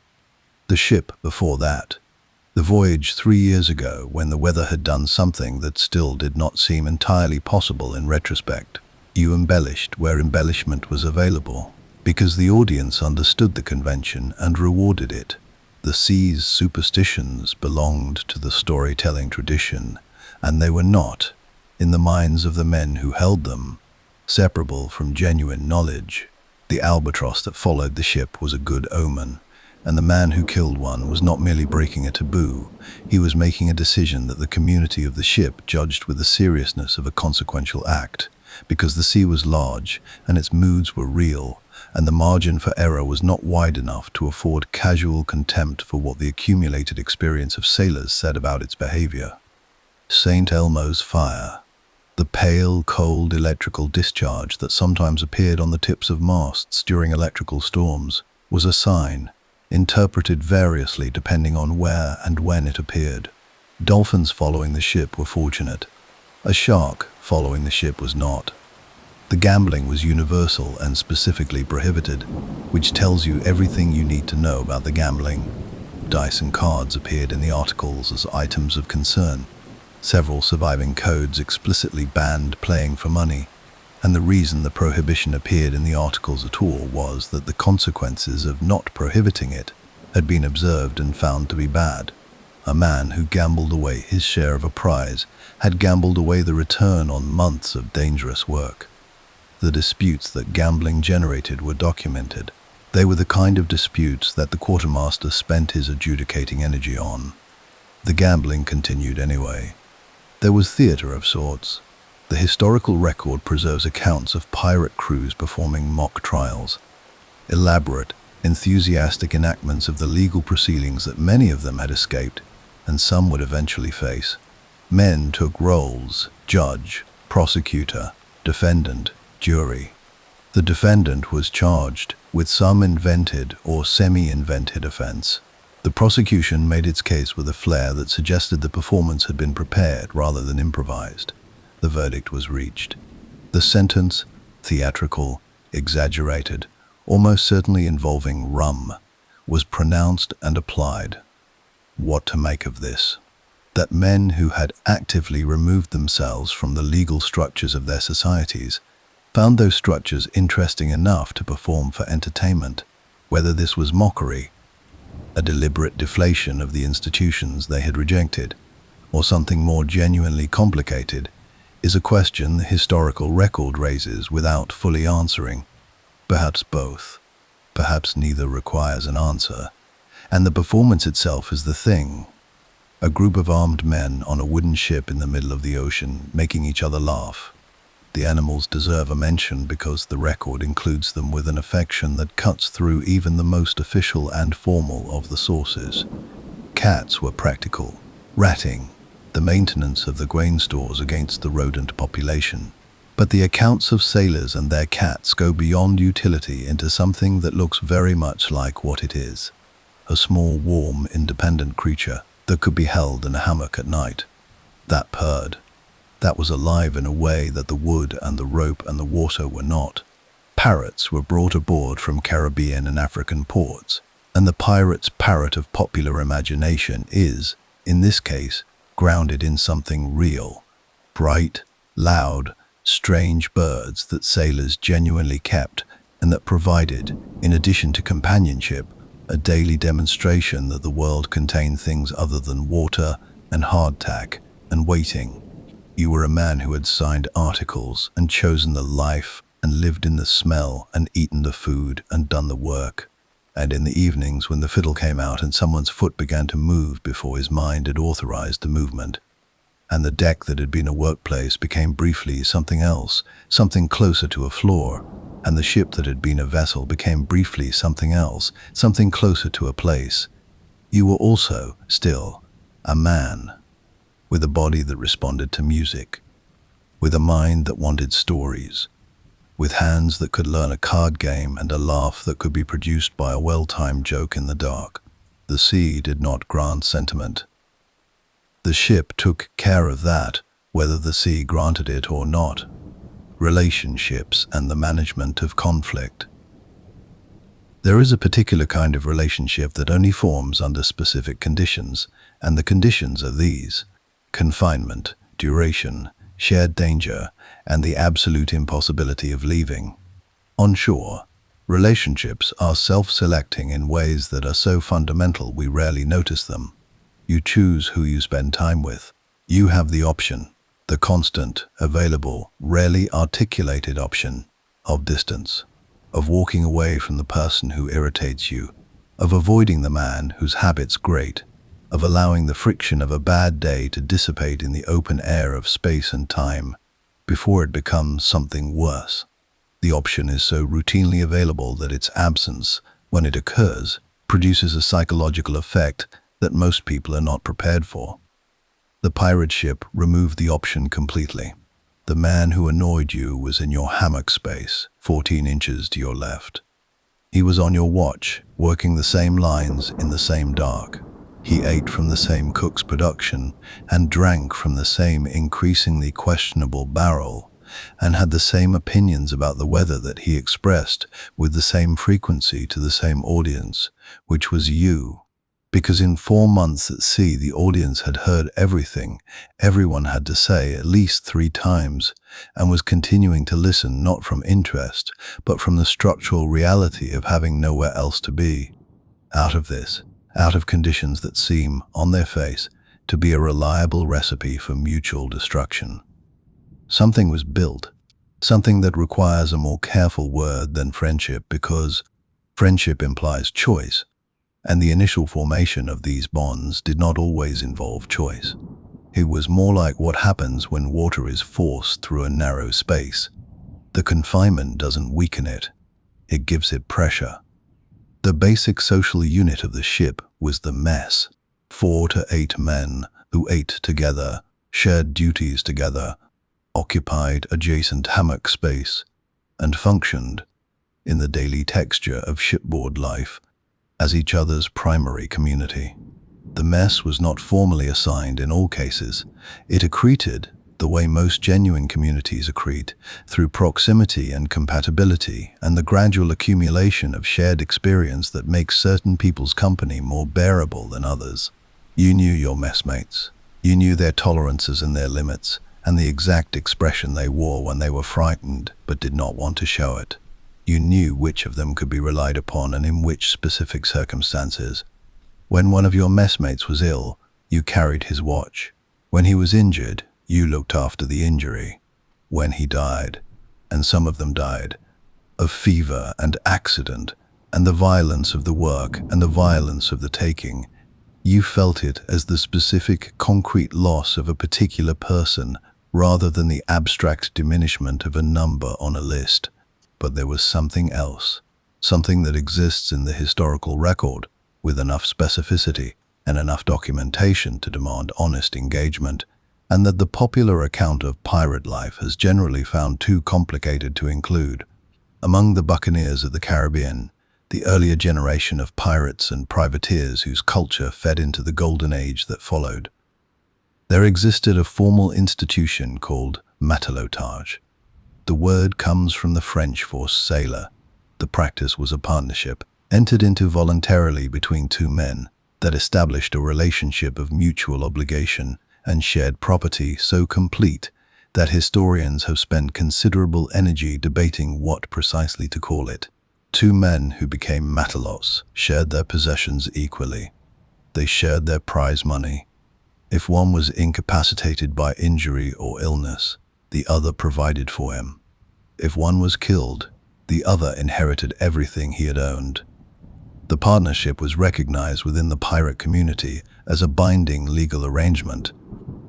the ship before that, the voyage 3 years ago when the weather had done something that still did not seem entirely possible in retrospect. You embellished where embellishment was available, because the audience understood the convention and rewarded it. The sea's superstitions belonged to the storytelling tradition, and they were not, in the minds of the men who held them, separable from genuine knowledge. The albatross that followed the ship was a good omen, and the man who killed one was not merely breaking a taboo, he was making a decision that the community of the ship judged with the seriousness of a consequential act, because the sea was large and its moods were real, and the margin for error was not wide enough to afford casual contempt for what the accumulated experience of sailors said about its behavior. St. Elmo's fire, the pale, cold electrical discharge that sometimes appeared on the tips of masts during electrical storms, was a sign, interpreted variously depending on where and when it appeared. Dolphins following the ship were fortunate. A shark following the ship was not. The gambling was universal and specifically prohibited, which tells you everything you need to know about the gambling. Dice and cards appeared in the articles as items of concern. Several surviving codes explicitly banned playing for money, and the reason the prohibition appeared in the articles at all was that the consequences of not prohibiting it had been observed and found to be bad. A man who gambled away his share of a prize had gambled away the return on months of dangerous work. The disputes that gambling generated were documented. They were the kind of disputes that the quartermaster spent his adjudicating energy on. The gambling continued anyway. There was theater of sorts. The historical record preserves accounts of pirate crews performing mock trials, elaborate, enthusiastic enactments of the legal proceedings that many of them had escaped, and some would eventually face. Men took roles: judge, prosecutor, defendant, jury. The defendant was charged with some invented or semi-invented offense. The prosecution made its case with a flair that suggested the performance had been prepared rather than improvised. The verdict was reached. The sentence, theatrical, exaggerated, almost certainly involving rum, was pronounced and applied. What to make of this? That men who had actively removed themselves from the legal structures of their societies found those structures interesting enough to perform for entertainment, whether this was mockery, a deliberate deflation of the institutions they had rejected, or something more genuinely complicated, is a question the historical record raises without fully answering. Perhaps both. Perhaps neither requires an answer, and the performance itself is the thing. A group of armed men on a wooden ship in the middle of the ocean, making each other laugh. The animals deserve a mention because the record includes them with an affection that cuts through even the most official and formal of the sources. Cats were practical. Ratting, the maintenance of the grain stores against the rodent population. But the accounts of sailors and their cats go beyond utility into something that looks very much like what it is. A small, warm, independent creature that could be held in a hammock at night. That purred. That was alive in a way that the wood and the rope and the water were not. Parrots were brought aboard from Caribbean and African ports, and the pirate's parrot of popular imagination is, in this case, grounded in something real. Bright, loud, strange birds that sailors genuinely kept and that provided, in addition to companionship, a daily demonstration that the world contained things other than water and hardtack and waiting. You were a man who had signed articles and chosen the life and lived in the smell and eaten the food and done the work. And in the evenings when the fiddle came out and someone's foot began to move before his mind had authorized the movement, and the deck that had been a workplace became briefly something else, something closer to a floor, and the ship that had been a vessel became briefly something else, something closer to a place. You were also, still, a man, with a body that responded to music, with a mind that wanted stories, with hands that could learn a card game and a laugh that could be produced by a well-timed joke in the dark. The sea did not grant sentiment. The ship took care of that, whether the sea granted it or not. Relationships and the management of conflict. There is a particular kind of relationship that only forms under specific conditions, and the conditions are these: confinement, duration, shared danger, and the absolute impossibility of leaving. On shore, relationships are self-selecting in ways that are so fundamental we rarely notice them. You choose who you spend time with. You have the option, the constant, available, rarely articulated option, of distance, of walking away from the person who irritates you, of avoiding the man whose habits grate, of allowing the friction of a bad day to dissipate in the open air of space and time before it becomes something worse. The option is so routinely available that its absence, when it occurs, produces a psychological effect that most people are not prepared for. The pirate ship removed the option completely. The man who annoyed you was in your hammock space, 14 inches to your left. He was on your watch, working the same lines in the same dark. He ate from the same cook's production and drank from the same increasingly questionable barrel, and had the same opinions about the weather that he expressed with the same frequency to the same audience, which was you. Because in 4 months at sea, the audience had heard everything everyone had to say at least 3 times, and was continuing to listen not from interest, but from the structural reality of having nowhere else to be. Out of this, out of conditions that seem, on their face, to be a reliable recipe for mutual destruction, something was built, something that requires a more careful word than friendship, because friendship implies choice, and the initial formation of these bonds did not always involve choice. It was more like what happens when water is forced through a narrow space. The confinement doesn't weaken it, it gives it pressure. The basic social unit of the ship was the mess. 4 to 8 men who ate together, shared duties together, occupied adjacent hammock space, and functioned, in the daily texture of shipboard life, as each other's primary community. The mess was not formally assigned in all cases. It accreted, the way most genuine communities accrete, through proximity and compatibility and the gradual accumulation of shared experience that makes certain people's company more bearable than others. You knew your messmates. You knew their tolerances and their limits, and the exact expression they wore when they were frightened but did not want to show it. You knew which of them could be relied upon and in which specific circumstances. When one of your messmates was ill, you carried his watch. When he was injured, you looked after the injury. When he died, and some of them died, of fever and accident, and the violence of the work and the violence of the taking, you felt it as the specific, concrete loss of a particular person rather than the abstract diminishment of a number on a list. But there was something else, something that exists in the historical record, with enough specificity and enough documentation to demand honest engagement, and that the popular account of pirate life has generally found too complicated to include. Among the buccaneers of the Caribbean, the earlier generation of pirates and privateers whose culture fed into the golden age that followed, there existed a formal institution called matelotage. The word comes from the French for sailor. The practice was a partnership, entered into voluntarily between 2 men, that established a relationship of mutual obligation and shared property so complete that historians have spent considerable energy debating what precisely to call it. 2 men who became matelots shared their possessions equally. They shared their prize money. If one was incapacitated by injury or illness, the other provided for him. If one was killed, the other inherited everything he had owned. The partnership was recognized within the pirate community as a binding legal arrangement.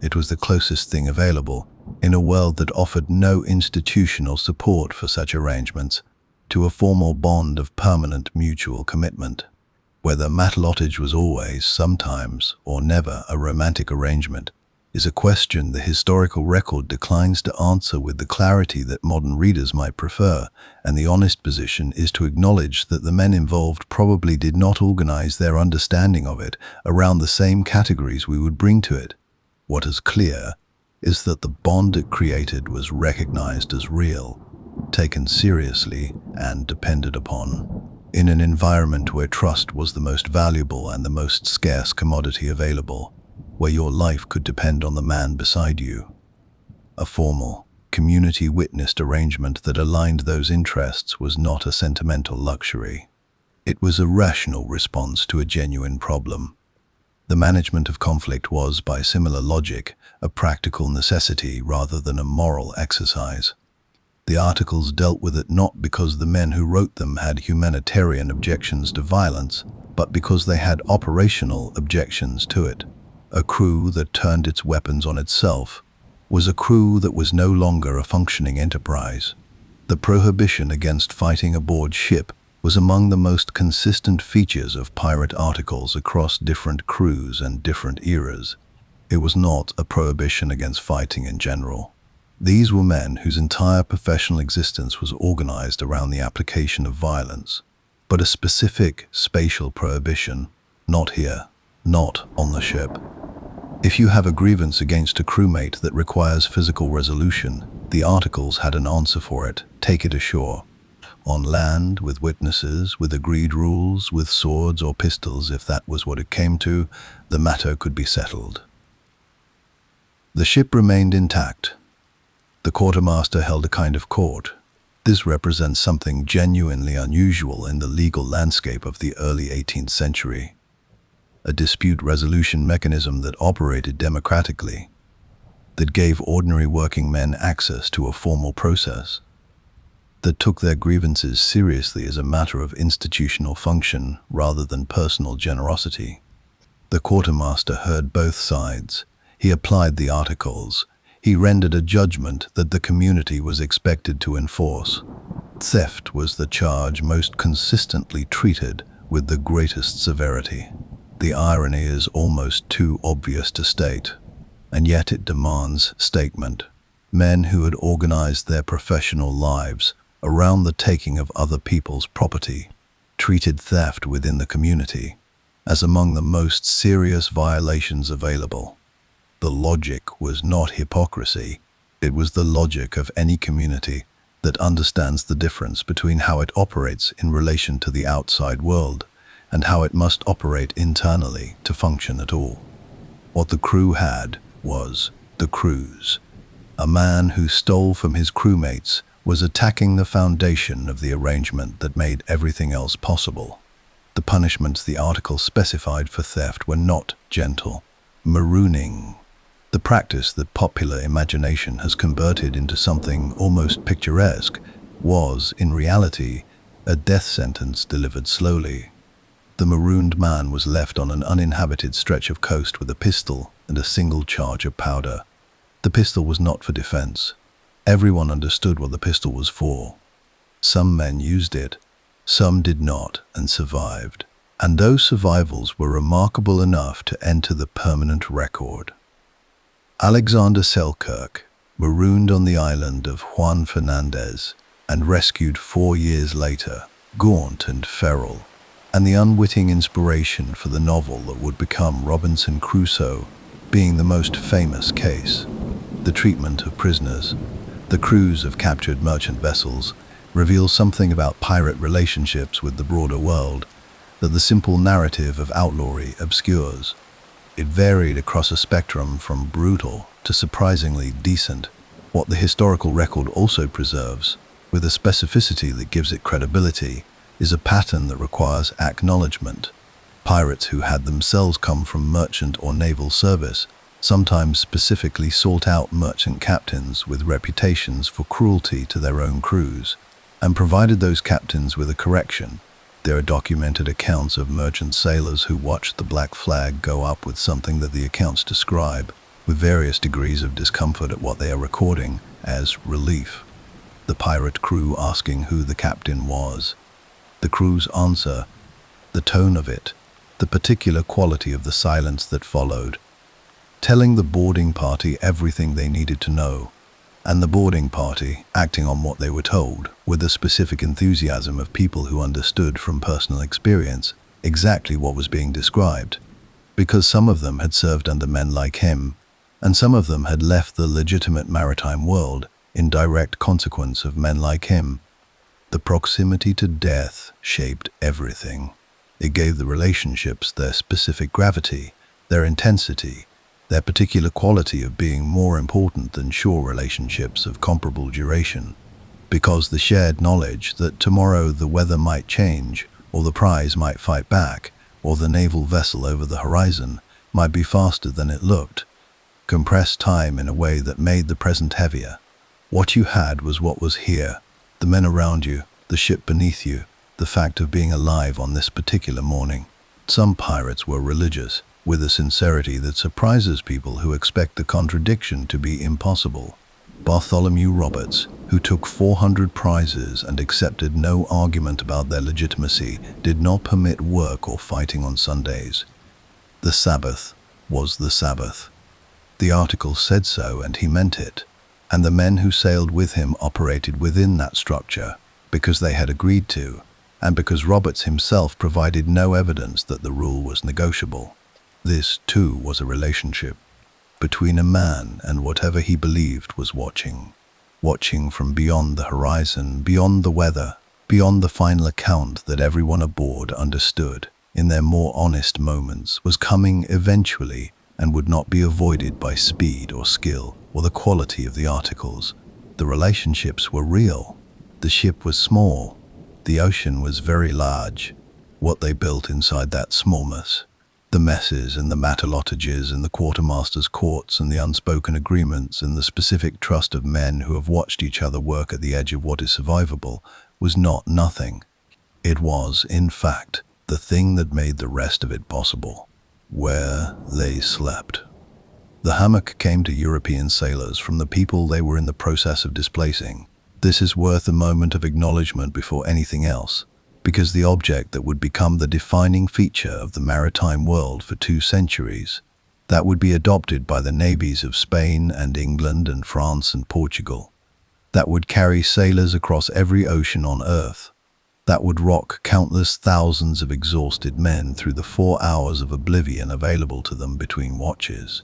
It was the closest thing available, in a world that offered no institutional support for such arrangements, to a formal bond of permanent mutual commitment. Whether matelotage was always, sometimes, or never a romantic arrangement, is a question the historical record declines to answer with the clarity that modern readers might prefer, and the honest position is to acknowledge that the men involved probably did not organize their understanding of it around the same categories we would bring to it. What is clear is that the bond it created was recognized as real, taken seriously, and depended upon. In an environment where trust was the most valuable and the most scarce commodity available, where your life could depend on the man beside you. A formal, community-witnessed arrangement that aligned those interests was not a sentimental luxury. It was a rational response to a genuine problem. The management of conflict was, by similar logic, a practical necessity rather than a moral exercise. The articles dealt with it not because the men who wrote them had humanitarian objections to violence, but because they had operational objections to it. A crew that turned its weapons on itself was a crew that was no longer a functioning enterprise. The prohibition against fighting aboard ship was among the most consistent features of pirate articles across different crews and different eras. It was not a prohibition against fighting in general. These were men whose entire professional existence was organized around the application of violence, but a specific spatial prohibition, not here, not on the ship. If you have a grievance against a crewmate that requires physical resolution, the articles had an answer for it: take it ashore. On land, with witnesses, with agreed rules, with swords or pistols, if that was what it came to, the matter could be settled. The ship remained intact. The quartermaster held a kind of court. This represents something genuinely unusual in the legal landscape of the early 18th century. A dispute resolution mechanism that operated democratically, that gave ordinary working men access to a formal process, that took their grievances seriously as a matter of institutional function rather than personal generosity. The quartermaster heard both sides. He applied the articles. He rendered a judgment that the community was expected to enforce. Theft was the charge most consistently treated with the greatest severity. The irony is almost too obvious to state, and yet it demands statement. Men who had organized their professional lives around the taking of other people's property treated theft within the community as among the most serious violations available. The logic was not hypocrisy. It was the logic of any community that understands the difference between how it operates in relation to the outside world and how it must operate internally to function at all. What the crew had was the cruise. A man who stole from his crewmates was attacking the foundation of the arrangement that made everything else possible. The punishments the article specified for theft were not gentle. Marooning, the practice that popular imagination has converted into something almost picturesque, was, in reality, a death sentence delivered slowly. The marooned man was left on an uninhabited stretch of coast with a pistol and a single charge of powder. The pistol was not for defense. Everyone understood what the pistol was for. Some men used it, some did not and survived. And those survivals were remarkable enough to enter the permanent record. Alexander Selkirk, marooned on the island of Juan Fernandez and rescued 4 years later, gaunt and feral, and the unwitting inspiration for the novel that would become Robinson Crusoe being the most famous case. The treatment of prisoners, the crews of captured merchant vessels, reveal something about pirate relationships with the broader world that the simple narrative of outlawry obscures. It varied across a spectrum from brutal to surprisingly decent, what the historical record also preserves, with a specificity that gives it credibility, is a pattern that requires acknowledgement. Pirates who had themselves come from merchant or naval service sometimes specifically sought out merchant captains with reputations for cruelty to their own crews, and provided those captains with a correction. There are documented accounts of merchant sailors who watched the black flag go up with something that the accounts describe, with various degrees of discomfort at what they are recording, as relief. The pirate crew asking who the captain was. The crew's answer, the tone of it, the particular quality of the silence that followed. telling the boarding party everything they needed to know, and the boarding party acting on what they were told with the specific enthusiasm of people who understood from personal experience exactly what was being described, because some of them had served under men like him, and some of them had left the legitimate maritime world in direct consequence of men like him. The proximity to death shaped everything. It gave the relationships their specific gravity, their intensity, their particular quality of being more important than shore relationships of comparable duration, because the shared knowledge that tomorrow the weather might change, or the prize might fight back, or the naval vessel over the horizon might be faster than it looked, compressed time in a way that made the present heavier. What you had was what was here, the men around you, the ship beneath you, the fact of being alive on this particular morning. Some pirates were religious, with a sincerity that surprises people who expect the contradiction to be impossible. Bartholomew Roberts, who took 400 prizes and accepted no argument about their legitimacy, did not permit work or fighting on Sundays. The Sabbath was the Sabbath. The article said so, and he meant it. And the men who sailed with him operated within that structure because they had agreed to, and because Roberts himself provided no evidence that the rule was negotiable. This, too, was a relationship between a man and whatever he believed was watching. Watching from beyond the horizon, beyond the weather, beyond the final account that everyone aboard understood, in their more honest moments, was coming eventually and would not be avoided by speed or skill or the quality of the articles. The relationships were real. The ship was small. The ocean was very large. What they built inside that smallness, the messes and the matalottages and the quartermaster's courts and the unspoken agreements and the specific trust of men who have watched each other work at the edge of what is survivable, was not nothing. It was, in fact, the thing that made the rest of it possible. Where they slept. The hammock came to European sailors from the people they were in the process of displacing. This is worth a moment of acknowledgement before anything else, because the object that would become the defining feature of the maritime world for 2 centuries, that would be adopted by the navies of Spain and England and France and Portugal, that would carry sailors across every ocean on Earth, that would rock countless thousands of exhausted men through the 4 hours of oblivion available to them between watches,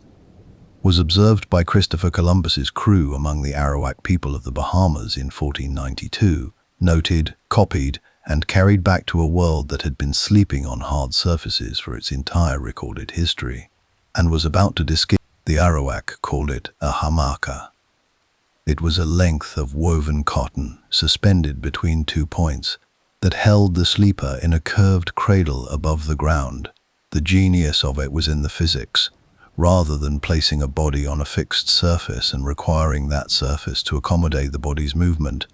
was observed by Christopher Columbus's crew among the Arawak people of the Bahamas in 1492, noted, copied, and carried back to a world that had been sleeping on hard surfaces for its entire recorded history, and was about to disappear. The Arawak called it a hamaka. It was a length of woven cotton suspended between 2 points that held the sleeper in a curved cradle above the ground. The genius of it was in the physics. Rather than placing a body on a fixed surface and requiring that surface to accommodate the body's movement,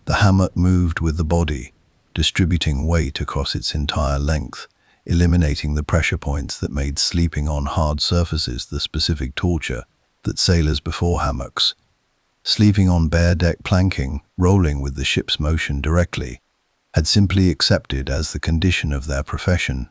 the hammock moved with the body, distributing weight across its entire length, eliminating the pressure points that made sleeping on hard surfaces the specific torture that sailors before hammocks, sleeping on bare deck planking, rolling with the ship's motion directly, had simply accepted as the condition of their profession.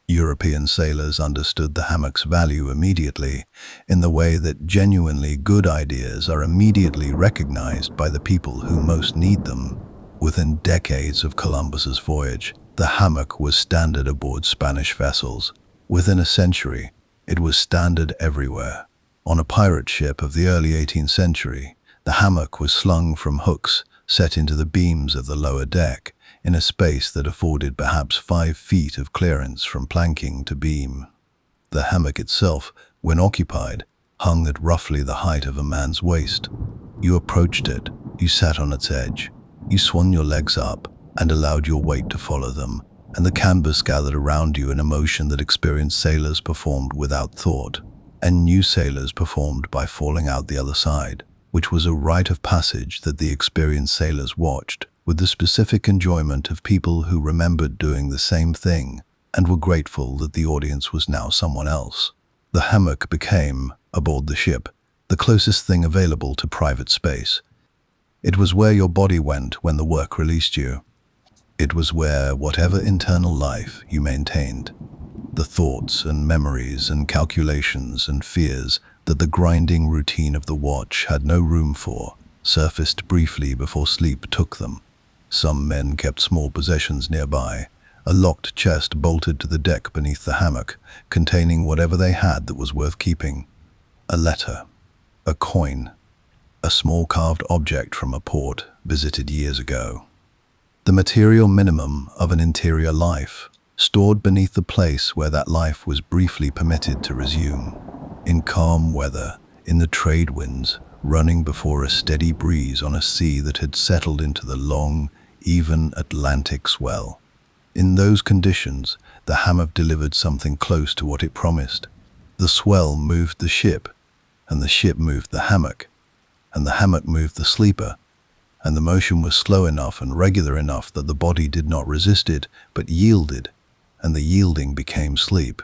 European sailors understood the hammock's value immediately, in the way that genuinely good ideas are immediately recognized by the people who most need them. Within decades of Columbus's voyage, the hammock was standard aboard Spanish vessels. Within a century, it was standard everywhere. On a pirate ship of the early 18th century, the hammock was slung from hooks set into the beams of the lower deck, in a space that afforded perhaps 5 feet of clearance from planking to beam. The hammock itself, when occupied, hung at roughly the height of a man's waist. You approached it, you sat on its edge, you swung your legs up and allowed your weight to follow them, and the canvas gathered around you in a motion that experienced sailors performed without thought, and new sailors performed by falling out the other side, which was a rite of passage that the experienced sailors watched with the specific enjoyment of people who remembered doing the same thing and were grateful that the audience was now someone else. The hammock became, aboard the ship, the closest thing available to private space. It was where your body went when the work released you. It was where whatever internal life you maintained, the thoughts and memories and calculations and fears, that the grinding routine of the watch had no room for, surfaced briefly before sleep took them. Some men kept small possessions nearby, a locked chest bolted to the deck beneath the hammock, containing whatever they had that was worth keeping. A letter, a coin, a small carved object from a port visited years ago. The material minimum of an interior life, stored beneath the place where that life was briefly permitted to resume. In calm weather, in the trade winds, running before a steady breeze on a sea that had settled into the long, even Atlantic swell. In those conditions, the hammock delivered something close to what it promised. The swell moved the ship, and the ship moved the hammock, and the hammock moved the sleeper, and the motion was slow enough and regular enough that the body did not resist it, but yielded, and the yielding became sleep.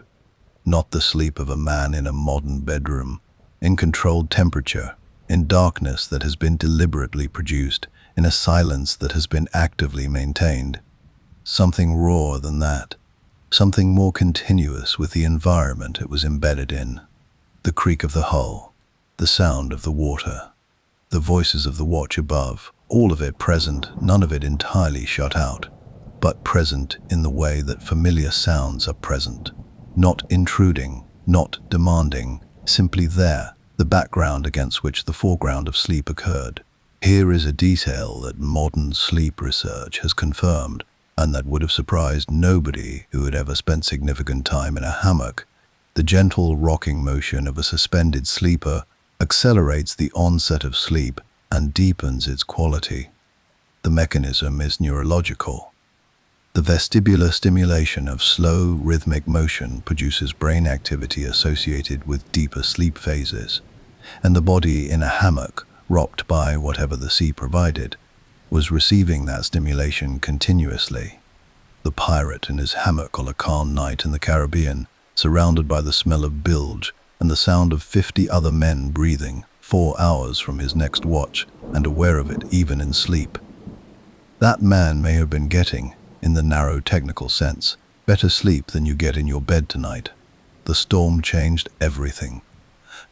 Not the sleep of a man in a modern bedroom, in controlled temperature, in darkness that has been deliberately produced, in a silence that has been actively maintained. Something rawer than that, something more continuous with the environment it was embedded in. The creak of the hull, the sound of the water, the voices of the watch above, all of it present, none of it entirely shut out, but present in the way that familiar sounds are present. Not intruding, not demanding, simply there, the background against which the foreground of sleep occurred. Here is a detail that modern sleep research has confirmed, and that would have surprised nobody who had ever spent significant time in a hammock. The gentle rocking motion of a suspended sleeper accelerates the onset of sleep and deepens its quality. The mechanism is neurological. The vestibular stimulation of slow, rhythmic motion produces brain activity associated with deeper sleep phases, and the body in a hammock, rocked by whatever the sea provided, was receiving that stimulation continuously. The pirate in his hammock on a calm night in the Caribbean, surrounded by the smell of bilge and the sound of 50 other men breathing, 4 hours from his next watch, and aware of it even in sleep. That man may have been getting, in the narrow technical sense, better sleep than you get in your bed tonight. The storm changed everything.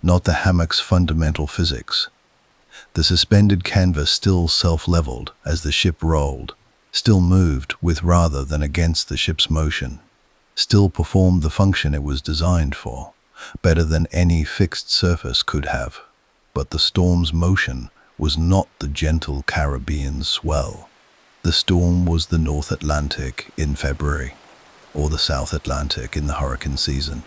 Not the hammock's fundamental physics. The suspended canvas still self-leveled as the ship rolled, still moved with rather than against the ship's motion, still performed the function it was designed for, better than any fixed surface could have. But the storm's motion was not the gentle Caribbean swell. The storm was the North Atlantic in February, or the South Atlantic in the hurricane season,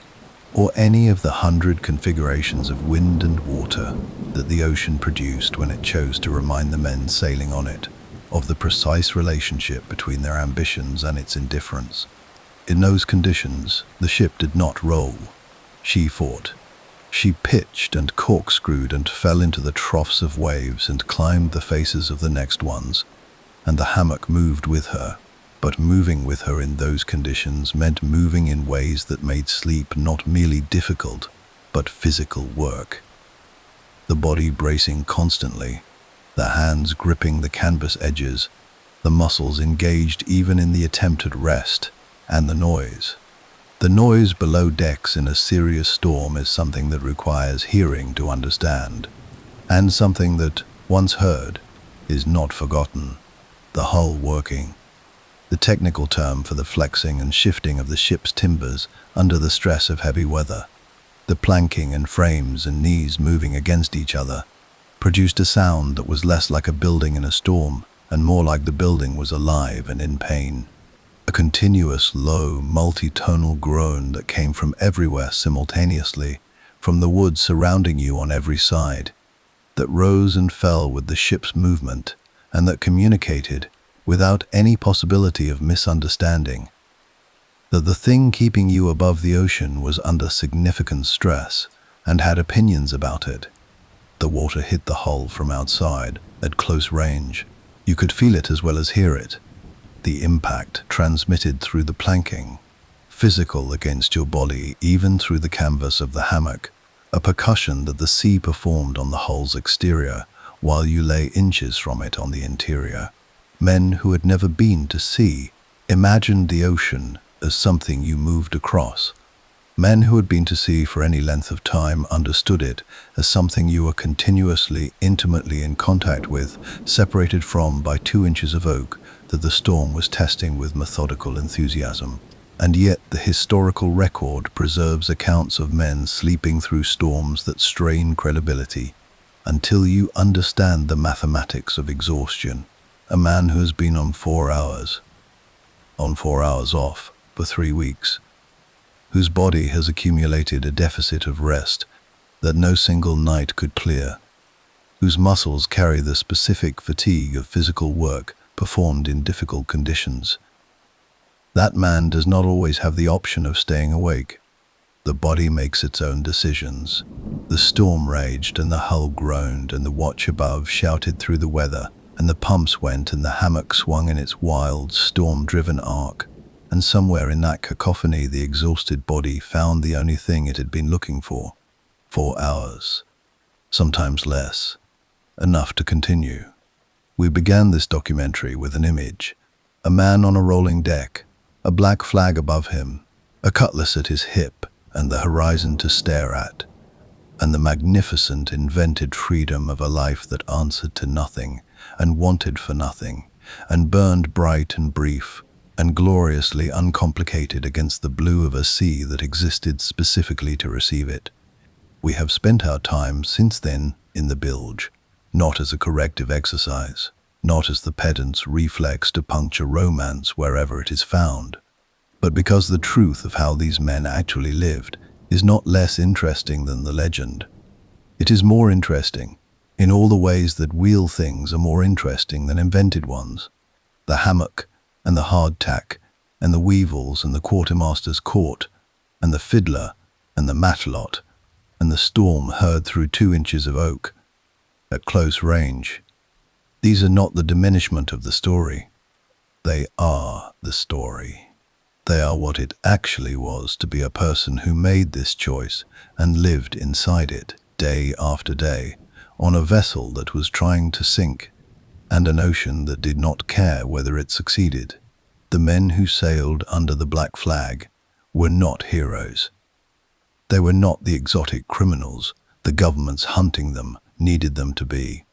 or any of the 100 configurations of wind and water that the ocean produced when it chose to remind the men sailing on it of the precise relationship between their ambitions and its indifference. In those conditions, the ship did not roll. She fought. She pitched and corkscrewed and fell into the troughs of waves and climbed the faces of the next ones, and the hammock moved with her. But moving with her in those conditions meant moving in ways that made sleep not merely difficult, but physical work. The body bracing constantly, the hands gripping the canvas edges, the muscles engaged even in the attempt at rest, and the noise. The noise below decks in a serious storm is something that requires hearing to understand, and something that, once heard, is not forgotten. The hull working, the technical term for the flexing and shifting of the ship's timbers under the stress of heavy weather, the planking and frames and knees moving against each other, produced a sound that was less like a building in a storm and more like the building was alive and in pain. A continuous, low, multi-tonal groan that came from everywhere simultaneously, from the woods surrounding you on every side, that rose and fell with the ship's movement, and that communicated, without any possibility of misunderstanding, that the thing keeping you above the ocean was under significant stress and had opinions about it. The water hit the hull from outside, at close range. You could feel it as well as hear it. The impact transmitted through the planking, physical against your body, even through the canvas of the hammock, a percussion that the sea performed on the hull's exterior, while you lay inches from it on the interior. Men who had never been to sea imagined the ocean as something you moved across, Men who had been to sea for any length of time understood it as something you were continuously, intimately in contact with, separated from by 2 inches of oak that the storm was testing with methodical enthusiasm. And yet the historical record preserves accounts of men sleeping through storms that strain credibility until you understand the mathematics of exhaustion. A man who has been on 4 hours off for 3 weeks, whose body has accumulated a deficit of rest that no single night could clear, whose muscles carry the specific fatigue of physical work performed in difficult conditions. That man does not always have the option of staying awake. The body makes its own decisions. The storm raged and the hull groaned and the watch above shouted through the weather and the pumps went and the hammock swung in its wild, storm-driven arc. And somewhere in that cacophony the exhausted body found the only thing it had been looking for. 4 hours. Sometimes less. Enough to continue. We began this documentary with an image. A man on a rolling deck, a black flag above him, a cutlass at his hip, and the horizon to stare at, and the magnificent invented freedom of a life that answered to nothing, and wanted for nothing, and burned bright and brief, and gloriously uncomplicated against the blue of a sea that existed specifically to receive it. We have spent our time since then in the bilge, not as a corrective exercise, not as the pedant's reflex to puncture romance wherever it is found, but because the truth of how these men actually lived is not less interesting than the legend. It is more interesting, in all the ways that real things are more interesting than invented ones. The hammock, and the hardtack, and the weevils, and the quartermaster's court, and the fiddler, and the matelot, and the storm heard through 2 inches of oak, at close range. These are not the diminishment of the story. They are the story. They are what it actually was to be a person who made this choice and lived inside it, day after day, on a vessel that was trying to sink, and an ocean that did not care whether it succeeded. The men who sailed under the black flag were not heroes. They were not the exotic criminals the governments hunting them needed them to be.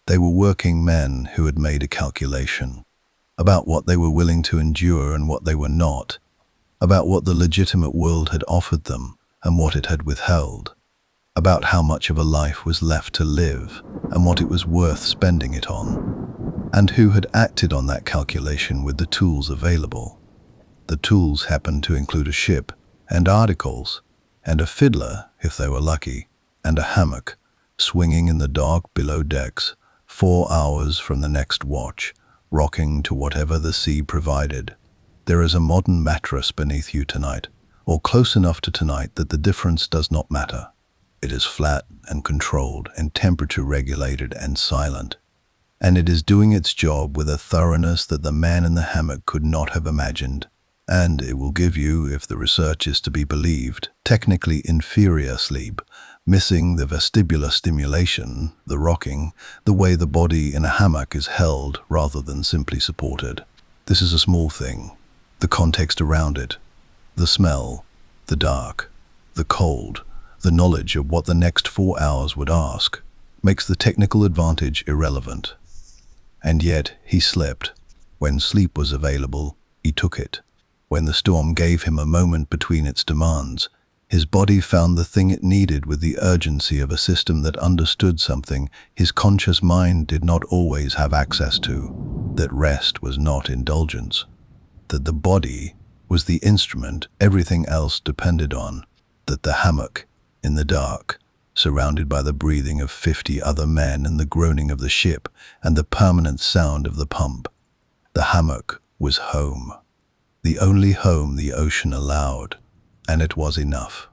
They were working men who had made a calculation about what they were willing to endure and what they were not, about what the legitimate world had offered them and what it had withheld, about how much of a life was left to live and what it was worth spending it on, and who had acted on that calculation with the tools available. The tools happened to include a ship and articles, and a fiddler, if they were lucky, and a hammock, swinging in the dark below decks, 4 hours from the next watch, rocking to whatever the sea provided. There is a modern mattress beneath you tonight, or close enough to tonight that the difference does not matter. It is flat and controlled and temperature regulated and silent, and it is doing its job with a thoroughness that the man in the hammock could not have imagined. And it will give you, if the research is to be believed, technically inferior sleep, missing the vestibular stimulation, the rocking, the way the body in a hammock is held rather than simply supported. This is a small thing. The context around it, the smell, the dark, the cold, the knowledge of what the next 4 hours would ask, makes the technical advantage irrelevant. And yet he slept. When sleep was available, he took it. When the storm gave him a moment between its demands, his body found the thing it needed with the urgency of a system that understood something his conscious mind did not always have access to, that rest was not indulgence, that the body was the instrument everything else depended on, that the hammock, in the dark, surrounded by the breathing of 50 other men and the groaning of the ship and the permanent sound of the pump, the hammock was home. The only home the ocean allowed, and it was enough.